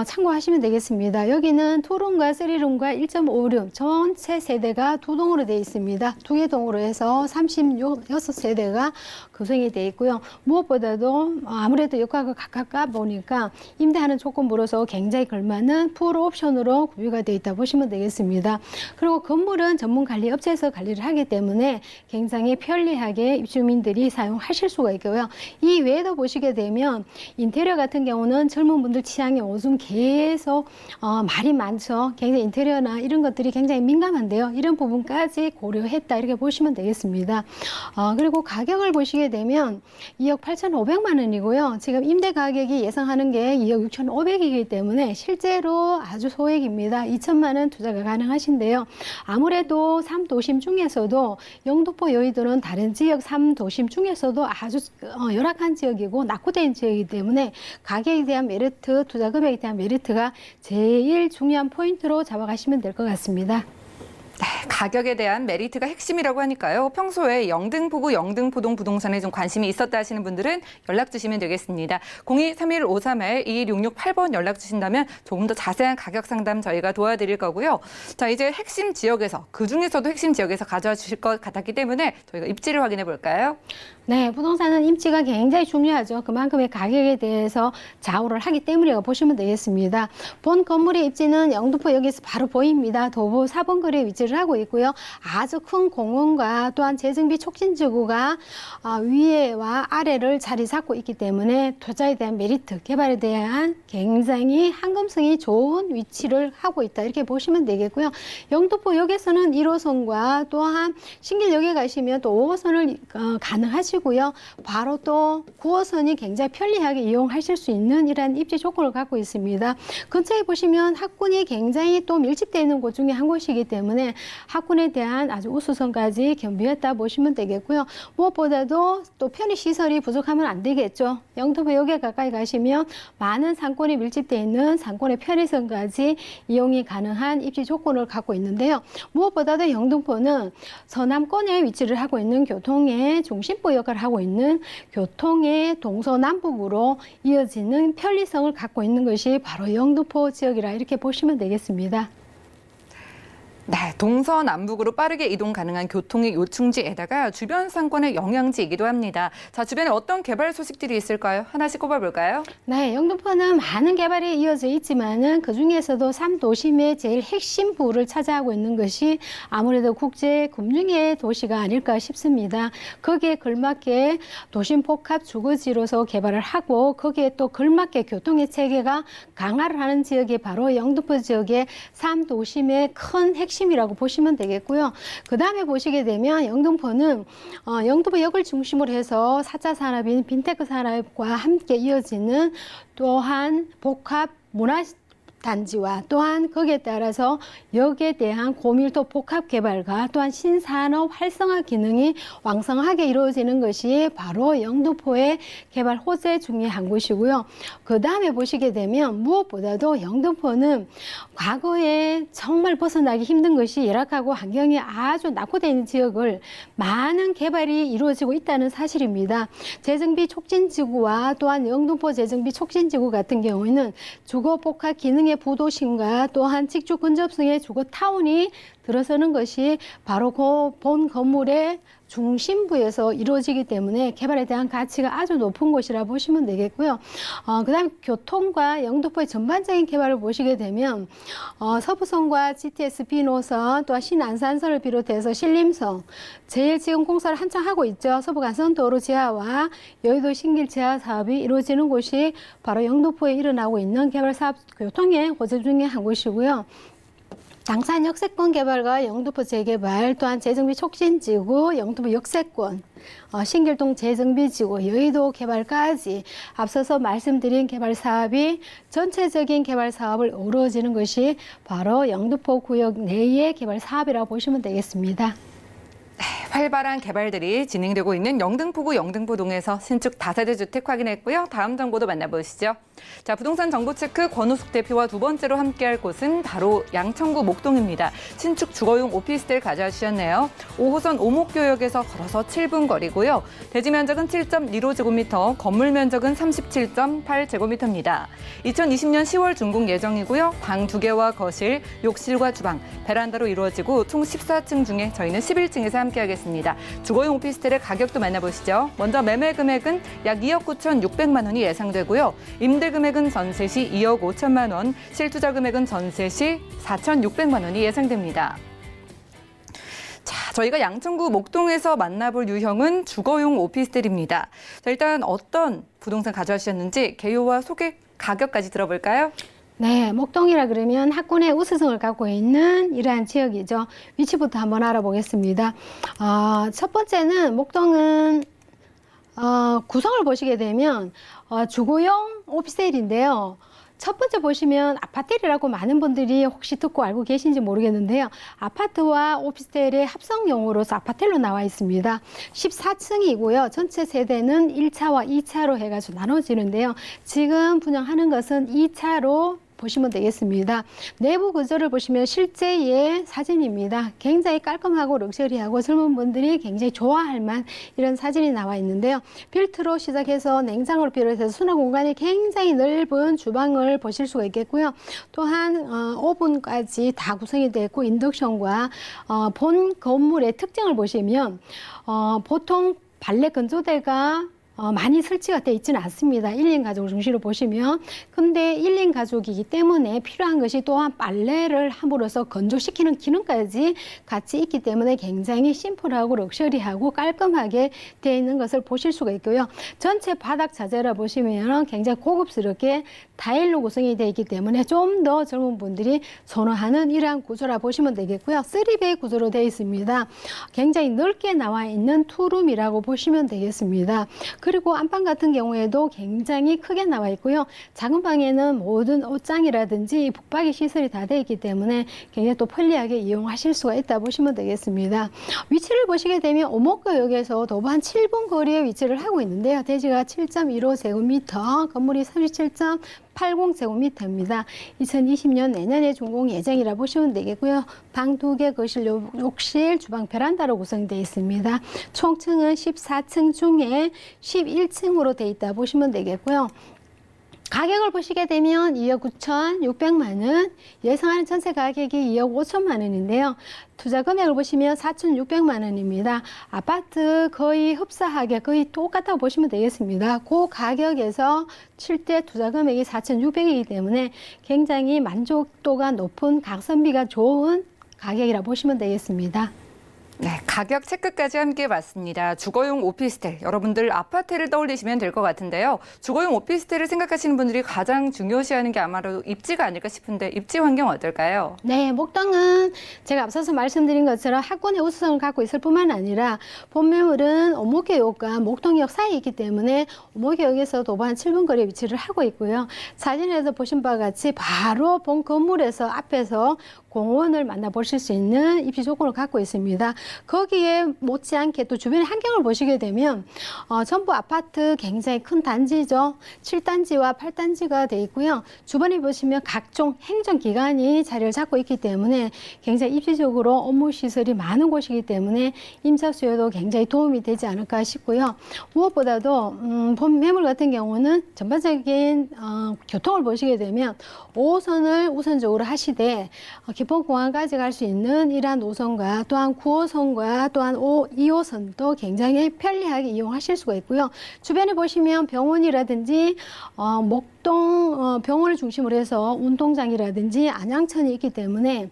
참고하시면 되겠습니다. 여기는 2룸과 3룸과 1.5룸 전체 세대가 2동으로 되어 있습니다. 2개 동으로 해서 36세대가 구성이 되어 있고요. 무엇보다도 아무래도 역학과 가깝다 보니까 임대하는 조건부로서 굉장히 걸맞는 풀 옵션으로 구비가 되어 있다 보시면 되겠습니다. 그리고 건물은 전문 관리 업체에서 관리를 하기 때문에 굉장히 편리하게 입주민들이 사용하실 수가 있고요. 이 외에도 보시게 되면 인테리어 같은 경우는 젊은 분들 취향이 요즘 계속 말이 많죠. 굉장히 인테리어나 이런 것들이 굉장히 민감한데요. 이런 부분까지 고려했다 이렇게 보시면 되겠습니다. 그리고 가격을 보시게 되면 2억 8,500만 원이고요. 지금 임대 가격이 예상하는 게 2억 6,500이기 때문에 실제로 아주 소액입니다. 2천만 원 투자가 가능하신데요. 아무래도 3도심 중에서도 영등포 여의도는 다른 지역 3도심 중에서도 아주 열악한 지역이고 낙후된 지역이기 때문에 가격에 대한 메리트, 투자 금액에 대한 메리트가 제일 중요한 포인트로 잡아가시면 될 것 같습니다. 네, 가격에 대한 메리트가 핵심이라고 하니까요. 평소에 영등포구 영등포동 부동산에 좀 관심이 있었다 하시는 분들은 연락 주시면 되겠습니다. 023153-2166-8번 연락 주신다면 조금 더 자세한 가격 상담 저희가 도와드릴 거고요. 자, 이제 핵심 지역에서, 그중에서도 핵심 지역에서 가져와 주실 것 같았기 때문에 저희가 입지를 확인해 볼까요? 네, 부동산은 입지가 굉장히 중요하죠. 그만큼의 가격에 대해서 좌우를 하기 때문이라고 보시면 되겠습니다. 본 건물의 입지는 영등포역에서 바로 보입니다. 도보 4번 거리에 위치를 하고 있고요. 아주 큰 공원과 또한 재정비 촉진지구가 위에와 아래를 자리 잡고 있기 때문에 투자에 대한 메리트, 개발에 대한 굉장히 황금성이 좋은 위치를 하고 있다. 이렇게 보시면 되겠고요. 영등포역에서는 1호선과 또한 신길역에 가시면 또 5호선을 가능하시고요. 바로 또 9호선이 굉장히 편리하게 이용하실 수 있는 이러한 입지 조건을 갖고 있습니다. 근처에 보시면 학군이 굉장히 또 밀집되어 있는 곳 중에 한 곳이기 때문에 학군에 대한 아주 우수성까지 겸비했다 보시면 되겠고요. 무엇보다도 또 편의시설이 부족하면 안 되겠죠. 영등포역에 가까이 가시면 많은 상권이 밀집되어 있는 상권의 편의성까지 이용이 가능한 입지 조건을 갖고 있는데요. 무엇보다도 영등포는 서남권에 위치를 하고 있는 교통의 중심부 역할을 하고 있는 교통의 동서남북으로 이어지는 편리성을 갖고 있는 것이 바로 영등포 지역이라 이렇게 보시면 되겠습니다. 네, 동서남북으로 빠르게 이동 가능한 교통의 요충지에다가 주변 상권의 영향지이기도 합니다. 자, 주변에 어떤 개발 소식들이 있을까요? 하나씩 꼽아볼까요? 네, 영등포는 많은 개발이 이어져 있지만은 그 중에서도 3도심의 제일 핵심부를 차지하고 있는 것이 아무래도 국제 금융의 도시가 아닐까 싶습니다. 거기에 걸맞게 도심 복합 주거지로서 개발을 하고 거기에 또 걸맞게 교통의 체계가 강화를 하는 지역이 바로 영등포 지역의 3도심의 큰 핵심이라고 보시면 되겠고요. 그 다음에 보시게 되면 영등포는 영등포역을 중심으로 해서 4차 산업인 빈테크 산업과 함께 이어지는 또한 복합 문화 단지와 또한 거기에 따라서 역에 대한 고밀도 복합 개발과 또한 신산업 활성화 기능이 왕성하게 이루어지는 것이 바로 영등포의 개발 호재 중에 한 곳이고요. 그 다음에 보시게 되면 무엇보다도 영등포는 과거에 정말 벗어나기 힘든 것이 열악하고 환경이 아주 낙후되어 있는 지역을 많은 개발이 이루어지고 있다는 사실입니다. 재정비 촉진지구와 또한 영등포 재정비 촉진지구 같은 경우에는 주거 복합 기능의 부도심과 또한 직주 근접성의 주거타운이 들어서는 것이 바로 그 본 건물의 중심부에서 이루어지기 때문에 개발에 대한 가치가 아주 높은 곳이라 보시면 되겠고요. 그다음 교통과 영등포의 전반적인 개발을 보시게 되면 서부선과 GTS B노선 또한 신안산선을 비롯해서 신림선 제일 지금 공사를 한창 하고 있죠. 서부간선도로 지하와 여의도 신길 지하 사업이 이루어지는 곳이 바로 영등포에 일어나고 있는 개발 사업 교통의 호재 중에 한 곳이고요. 당산 역세권 개발과 영등포 재개발, 또한 재정비 촉진지구, 영등포 역세권, 신길동 재정비지구, 여의도 개발까지 앞서서 말씀드린 개발 사업이 전체적인 개발 사업을 이루어지는 것이 바로 영등포 구역 내의 개발 사업이라고 보시면 되겠습니다. 활발한 개발들이 진행되고 있는 영등포구 영등포동에서 신축 다세대 주택 확인했고요. 다음 정보도 만나보시죠. 자, 부동산 정보체크 권우숙 대표와 두 번째로 함께할 곳은 바로 양천구 목동입니다. 신축 주거용 오피스텔 가져와주셨네요. 5호선 오목교역에서 걸어서 7분 거리고요. 대지 면적은 7.15제곱미터, 건물 면적은 37.8제곱미터입니다. 2020년 10월 준공 예정이고요. 방 2개와 거실, 욕실과 주방, 베란다로 이루어지고 총 14층 중에 저희는 11층에서 함께하겠습니다. 주거용 오피스텔의 가격도 만나보시죠. 먼저 매매 금액은 약 2억 9,600만 원이 예상되고요. 임대 금액은 전세 시 2억 5천만 원, 실투자 금액은 전세 시 4,600만 원이 예상됩니다. 자, 저희가 양천구 목동에서 만나볼 유형은 주거용 오피스텔입니다. 자, 일단 어떤 부동산 가져와주셨는지 개요와 소개 가격까지 들어볼까요? 네, 목동이라 그러면 학군의 우수성을 갖고 있는 이러한 지역이죠. 위치부터 한번 알아보겠습니다. 첫 번째는 목동은 구성을 보시게 되면 주거용 오피스텔인데요. 첫 번째 보시면 아파텔이라고 많은 분들이 혹시 듣고 알고 계신지 모르겠는데요. 아파트와 오피스텔의 합성용으로서 아파텔로 나와 있습니다. 14층이고요. 전체 세대는 1차와 2차로 해가지고 나눠지는데요. 지금 분양하는 것은 2차로 보시면 되겠습니다. 내부 구조를 보시면 실제의 사진입니다. 굉장히 깔끔하고 럭셔리하고 젊은 분들이 굉장히 좋아할 만한 이런 사진이 나와 있는데요. 필트로 시작해서 냉장고를 비롯해서 수납 공간이 굉장히 넓은 주방을 보실 수가 있겠고요. 또한 오븐까지 다 구성이 되어 있고 인덕션과 본 건물의 특징을 보시면 보통 발레 건조대가 많이 설치가 돼 있지는 않습니다. 1인 가족을 중심으로 보시면. 근데 1인 가족이기 때문에 필요한 것이 또한 빨래를 함으로써 건조시키는 기능까지 같이 있기 때문에 굉장히 심플하고 럭셔리하고 깔끔하게 되어 있는 것을 보실 수가 있고요. 전체 바닥 자재라 보시면 굉장히 고급스럽게 타일로 구성이 되어 있기 때문에 좀 더 젊은 분들이 선호하는 이러한 구조라 보시면 되겠고요. 3베이 구조로 되어 있습니다. 굉장히 넓게 나와 있는 투룸이라고 보시면 되겠습니다. 그리고 안방 같은 경우에도 굉장히 크게 나와 있고요. 작은 방에는 모든 옷장이라든지 북박이 시설이 다 되어 있기 때문에 굉장히 또 편리하게 이용하실 수가 있다 보시면 되겠습니다. 위치를 보시게 되면 오목구역에서 도보 한 7분 거리에 위치를 하고 있는데요. 대지가 7.15제곱미터, 건물이 37.80제곱미터입니다. 2020년 내년에 준공 예정이라 보시면 되겠고요. 방 2개, 거실, 욕실, 주방, 베란다로 구성되어 있습니다. 총층은 14층 중에 11층으로 되어 있다 보시면 되겠고요. 가격을 보시게 되면 2억 9,600만 원, 예상하는 전세 가격이 2억 5천만 원인데요. 투자 금액을 보시면 4,600만 원입니다. 아파트 거의 흡사하게 거의 똑같다고 보시면 되겠습니다. 그 가격에서 실제 투자 금액이 4,600이기 때문에 굉장히 만족도가 높은 가성비가 좋은 가격이라 보시면 되겠습니다. 네, 가격 체크까지 함께 봤습니다. 주거용 오피스텔, 여러분들 아파트를 떠올리시면 될 것 같은데요. 주거용 오피스텔을 생각하시는 분들이 가장 중요시하는 게 아마도 입지가 아닐까 싶은데 입지 환경 어떨까요? 네, 목동은 제가 앞서서 말씀드린 것처럼 학군의 우수성을 갖고 있을 뿐만 아니라 본 매물은 오목역과 목동역 사이에 있기 때문에 오목역에서 도보 한 7분 거리에 위치를 하고 있고요. 사진에서 보신 바와 같이 바로 본 건물에서 앞에서 공원을 만나보실 수 있는 입지 조건을 갖고 있습니다. 거기에 못지않게 또 주변의 환경을 보시게 되면 전부 아파트 굉장히 큰 단지죠. 7단지와 8단지가 돼 있고요. 주변에 보시면 각종 행정기관이 자리를 잡고 있기 때문에 굉장히 입지적으로 업무시설이 많은 곳이기 때문에 임차 수요도 굉장히 도움이 되지 않을까 싶고요. 무엇보다도 본 매물 같은 경우는 전반적인 교통을 보시게 되면 5호선을 우선적으로 하시되 기본공항까지 갈 수 있는 이러한 노선과 또한 9호선과 또한 2호선도 굉장히 편리하게 이용하실 수가 있고요. 주변에 보시면 병원이라든지 목동 병원을 중심으로 해서 운동장이라든지 안양천이 있기 때문에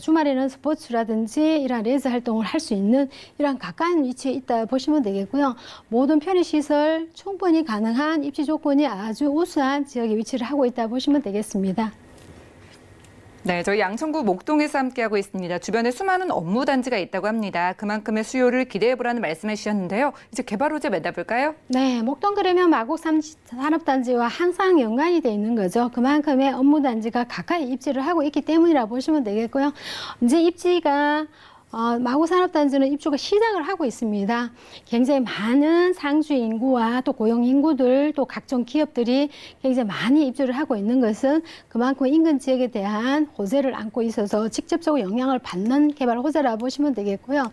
주말에는 스포츠라든지 이러한 레저 활동을 할 수 있는 이러한 가까운 위치에 있다 보시면 되겠고요. 모든 편의시설 충분히 가능한 입지 조건이 아주 우수한 지역에 위치를 하고 있다 보시면 되겠습니다. 네, 저희 양천구 목동에서 함께하고 있습니다. 주변에 수많은 업무 단지가 있다고 합니다. 그만큼의 수요를 기대해보라는 말씀해 주셨는데요. 이제 개발 호재 만나볼까요? 네, 목동 그러면 마곡 산업단지와 항상 연관이 돼 있는 거죠. 그만큼의 업무 단지가 가까이 입지를 하고 있기 때문이라 보시면 되겠고요. 이제 입지가 마곡 산업단지는 입주가 시작을 하고 있습니다. 굉장히 많은 상주 인구와 또 고용 인구들 또 각종 기업들이 굉장히 많이 입주를 하고 있는 것은 그만큼 인근 지역에 대한 호재를 안고 있어서 직접적으로 영향을 받는 개발 호재라 보시면 되겠고요.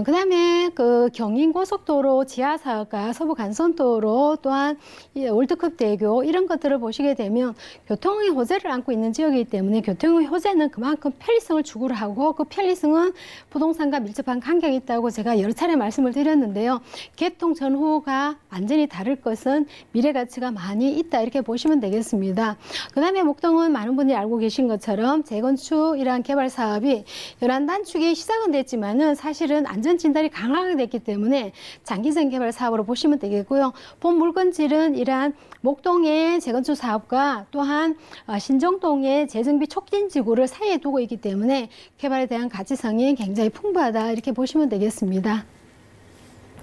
그다음에 그 경인고속도로 지하사업과 서부간선도로 또한 월드컵 대교 이런 것들을 보시게 되면 교통의 호재를 안고 있는 지역이기 때문에 교통의 호재는 그만큼 편리성을 추구를 하고 그 편리성은 부동산과 밀접한 관계가 있다고 제가 여러 차례 말씀을 드렸는데요. 개통 전후가 완전히 다를 것은 미래 가치가 많이 있다 이렇게 보시면 되겠습니다. 그다음에 목동은 많은 분들이 알고 계신 것처럼 재건축 이러한 개발 사업이 11단축이 시작은 됐지만은 사실은 안전 진단이 강하게 됐기 때문에 장기적인 개발 사업으로 보시면 되겠고요. 본 물건질은 이러한 목동의 재건축 사업과 또한 신정동의 재정비 촉진 지구를 사이에 두고 있기 때문에 개발에 대한 가치성이 굉장히 풍부하다 이렇게 보시면 되겠습니다.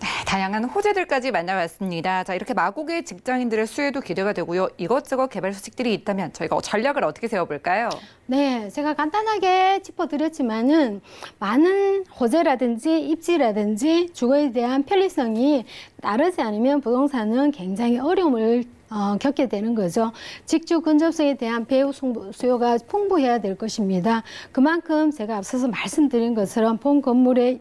네, 다양한 호재들까지 만나봤습니다. 자, 이렇게 마곡의 직장인들의 수혜도 기대가 되고요. 이것저것 개발 소식들이 있다면 저희가 전략을 어떻게 세워볼까요? 네, 제가 간단하게 짚어드렸지만은 많은 호재라든지 입지라든지 주거에 대한 편리성이 따르지 않으면 부동산은 굉장히 어려움을 겪게 되는 거죠. 직주 근접성에 대한 배후 수요가 풍부해야 될 것입니다. 그만큼 제가 앞서서 말씀드린 것처럼 본 건물의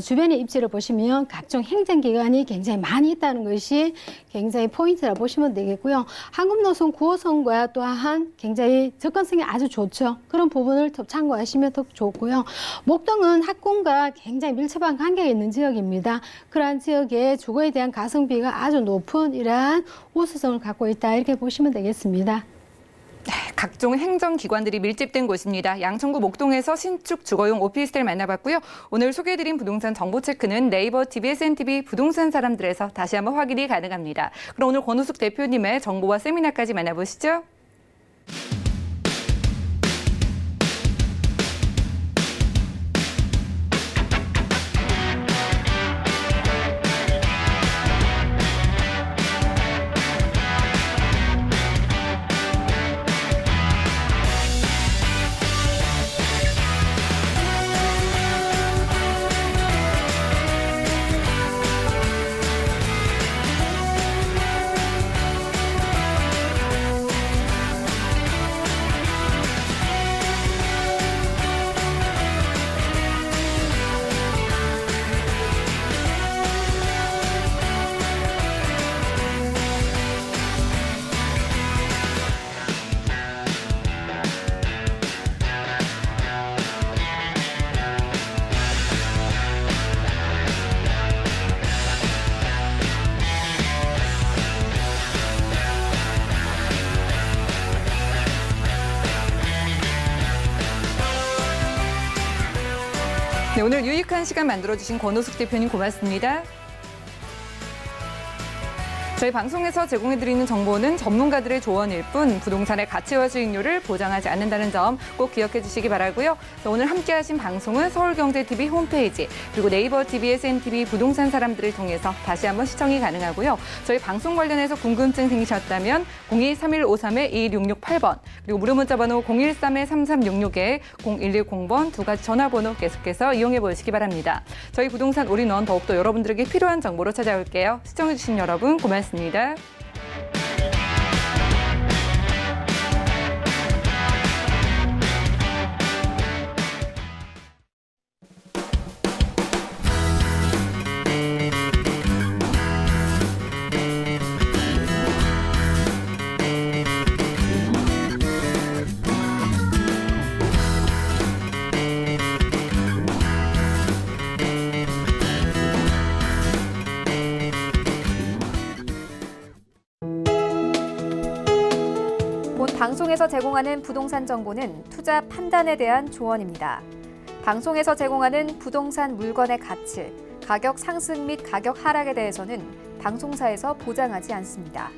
주변의 입지를 보시면 각종 행정기관이 굉장히 많이 있다는 것이 굉장히 포인트라 보시면 되겠고요. 한국노선 9호선과 또한 굉장히 접근성이 아주 좋죠. 그런 부분을 더 참고하시면 더 좋고요. 목동은 학군과 굉장히 밀접한 관계가 있는 지역입니다. 그러한 지역에 주거에 대한 가성비가 아주 높은 이러한 우수성을 갖고 있다 이렇게 보시면 되겠습니다. 각종 행정기관들이 밀집된 곳입니다. 양천구 목동에서 신축 주거용 오피스텔 만나봤고요. 오늘 소개해드린 부동산 정보체크는 네이버 TV, SNTV 부동산 사람들에서 다시 한번 확인이 가능합니다. 그럼 오늘 권우숙 대표님의 정보와 세미나까지 만나보시죠. 네, 오늘 유익한 시간 만들어주신 권우숙 대표님 고맙습니다. 저희 방송에서 제공해드리는 정보는 전문가들의 조언일 뿐 부동산의 가치와 수익률을 보장하지 않는다는 점 꼭 기억해 주시기 바라고요. 오늘 함께하신 방송은 서울경제TV 홈페이지 그리고 네이버 TV, SNTV 부동산 사람들을 통해서 다시 한번 시청이 가능하고요. 저희 방송 관련해서 궁금증 생기셨다면 02-3153-2668번 그리고 무료 문자번호 013-3366에 0110번 두 가지 전화번호 계속해서 이용해 보시기 바랍니다. 저희 부동산 올인원 더욱더 여러분들에게 필요한 정보로 찾아올게요. 시청해 주신 여러분 고맙습니다. 본 방송에서 제공하는 부동산 정보는 투자 판단에 대한 조언입니다. 방송에서 제공하는 부동산 물건의 가치, 가격 상승 및 가격 하락에 대해서는 방송사에서 보장하지 않습니다.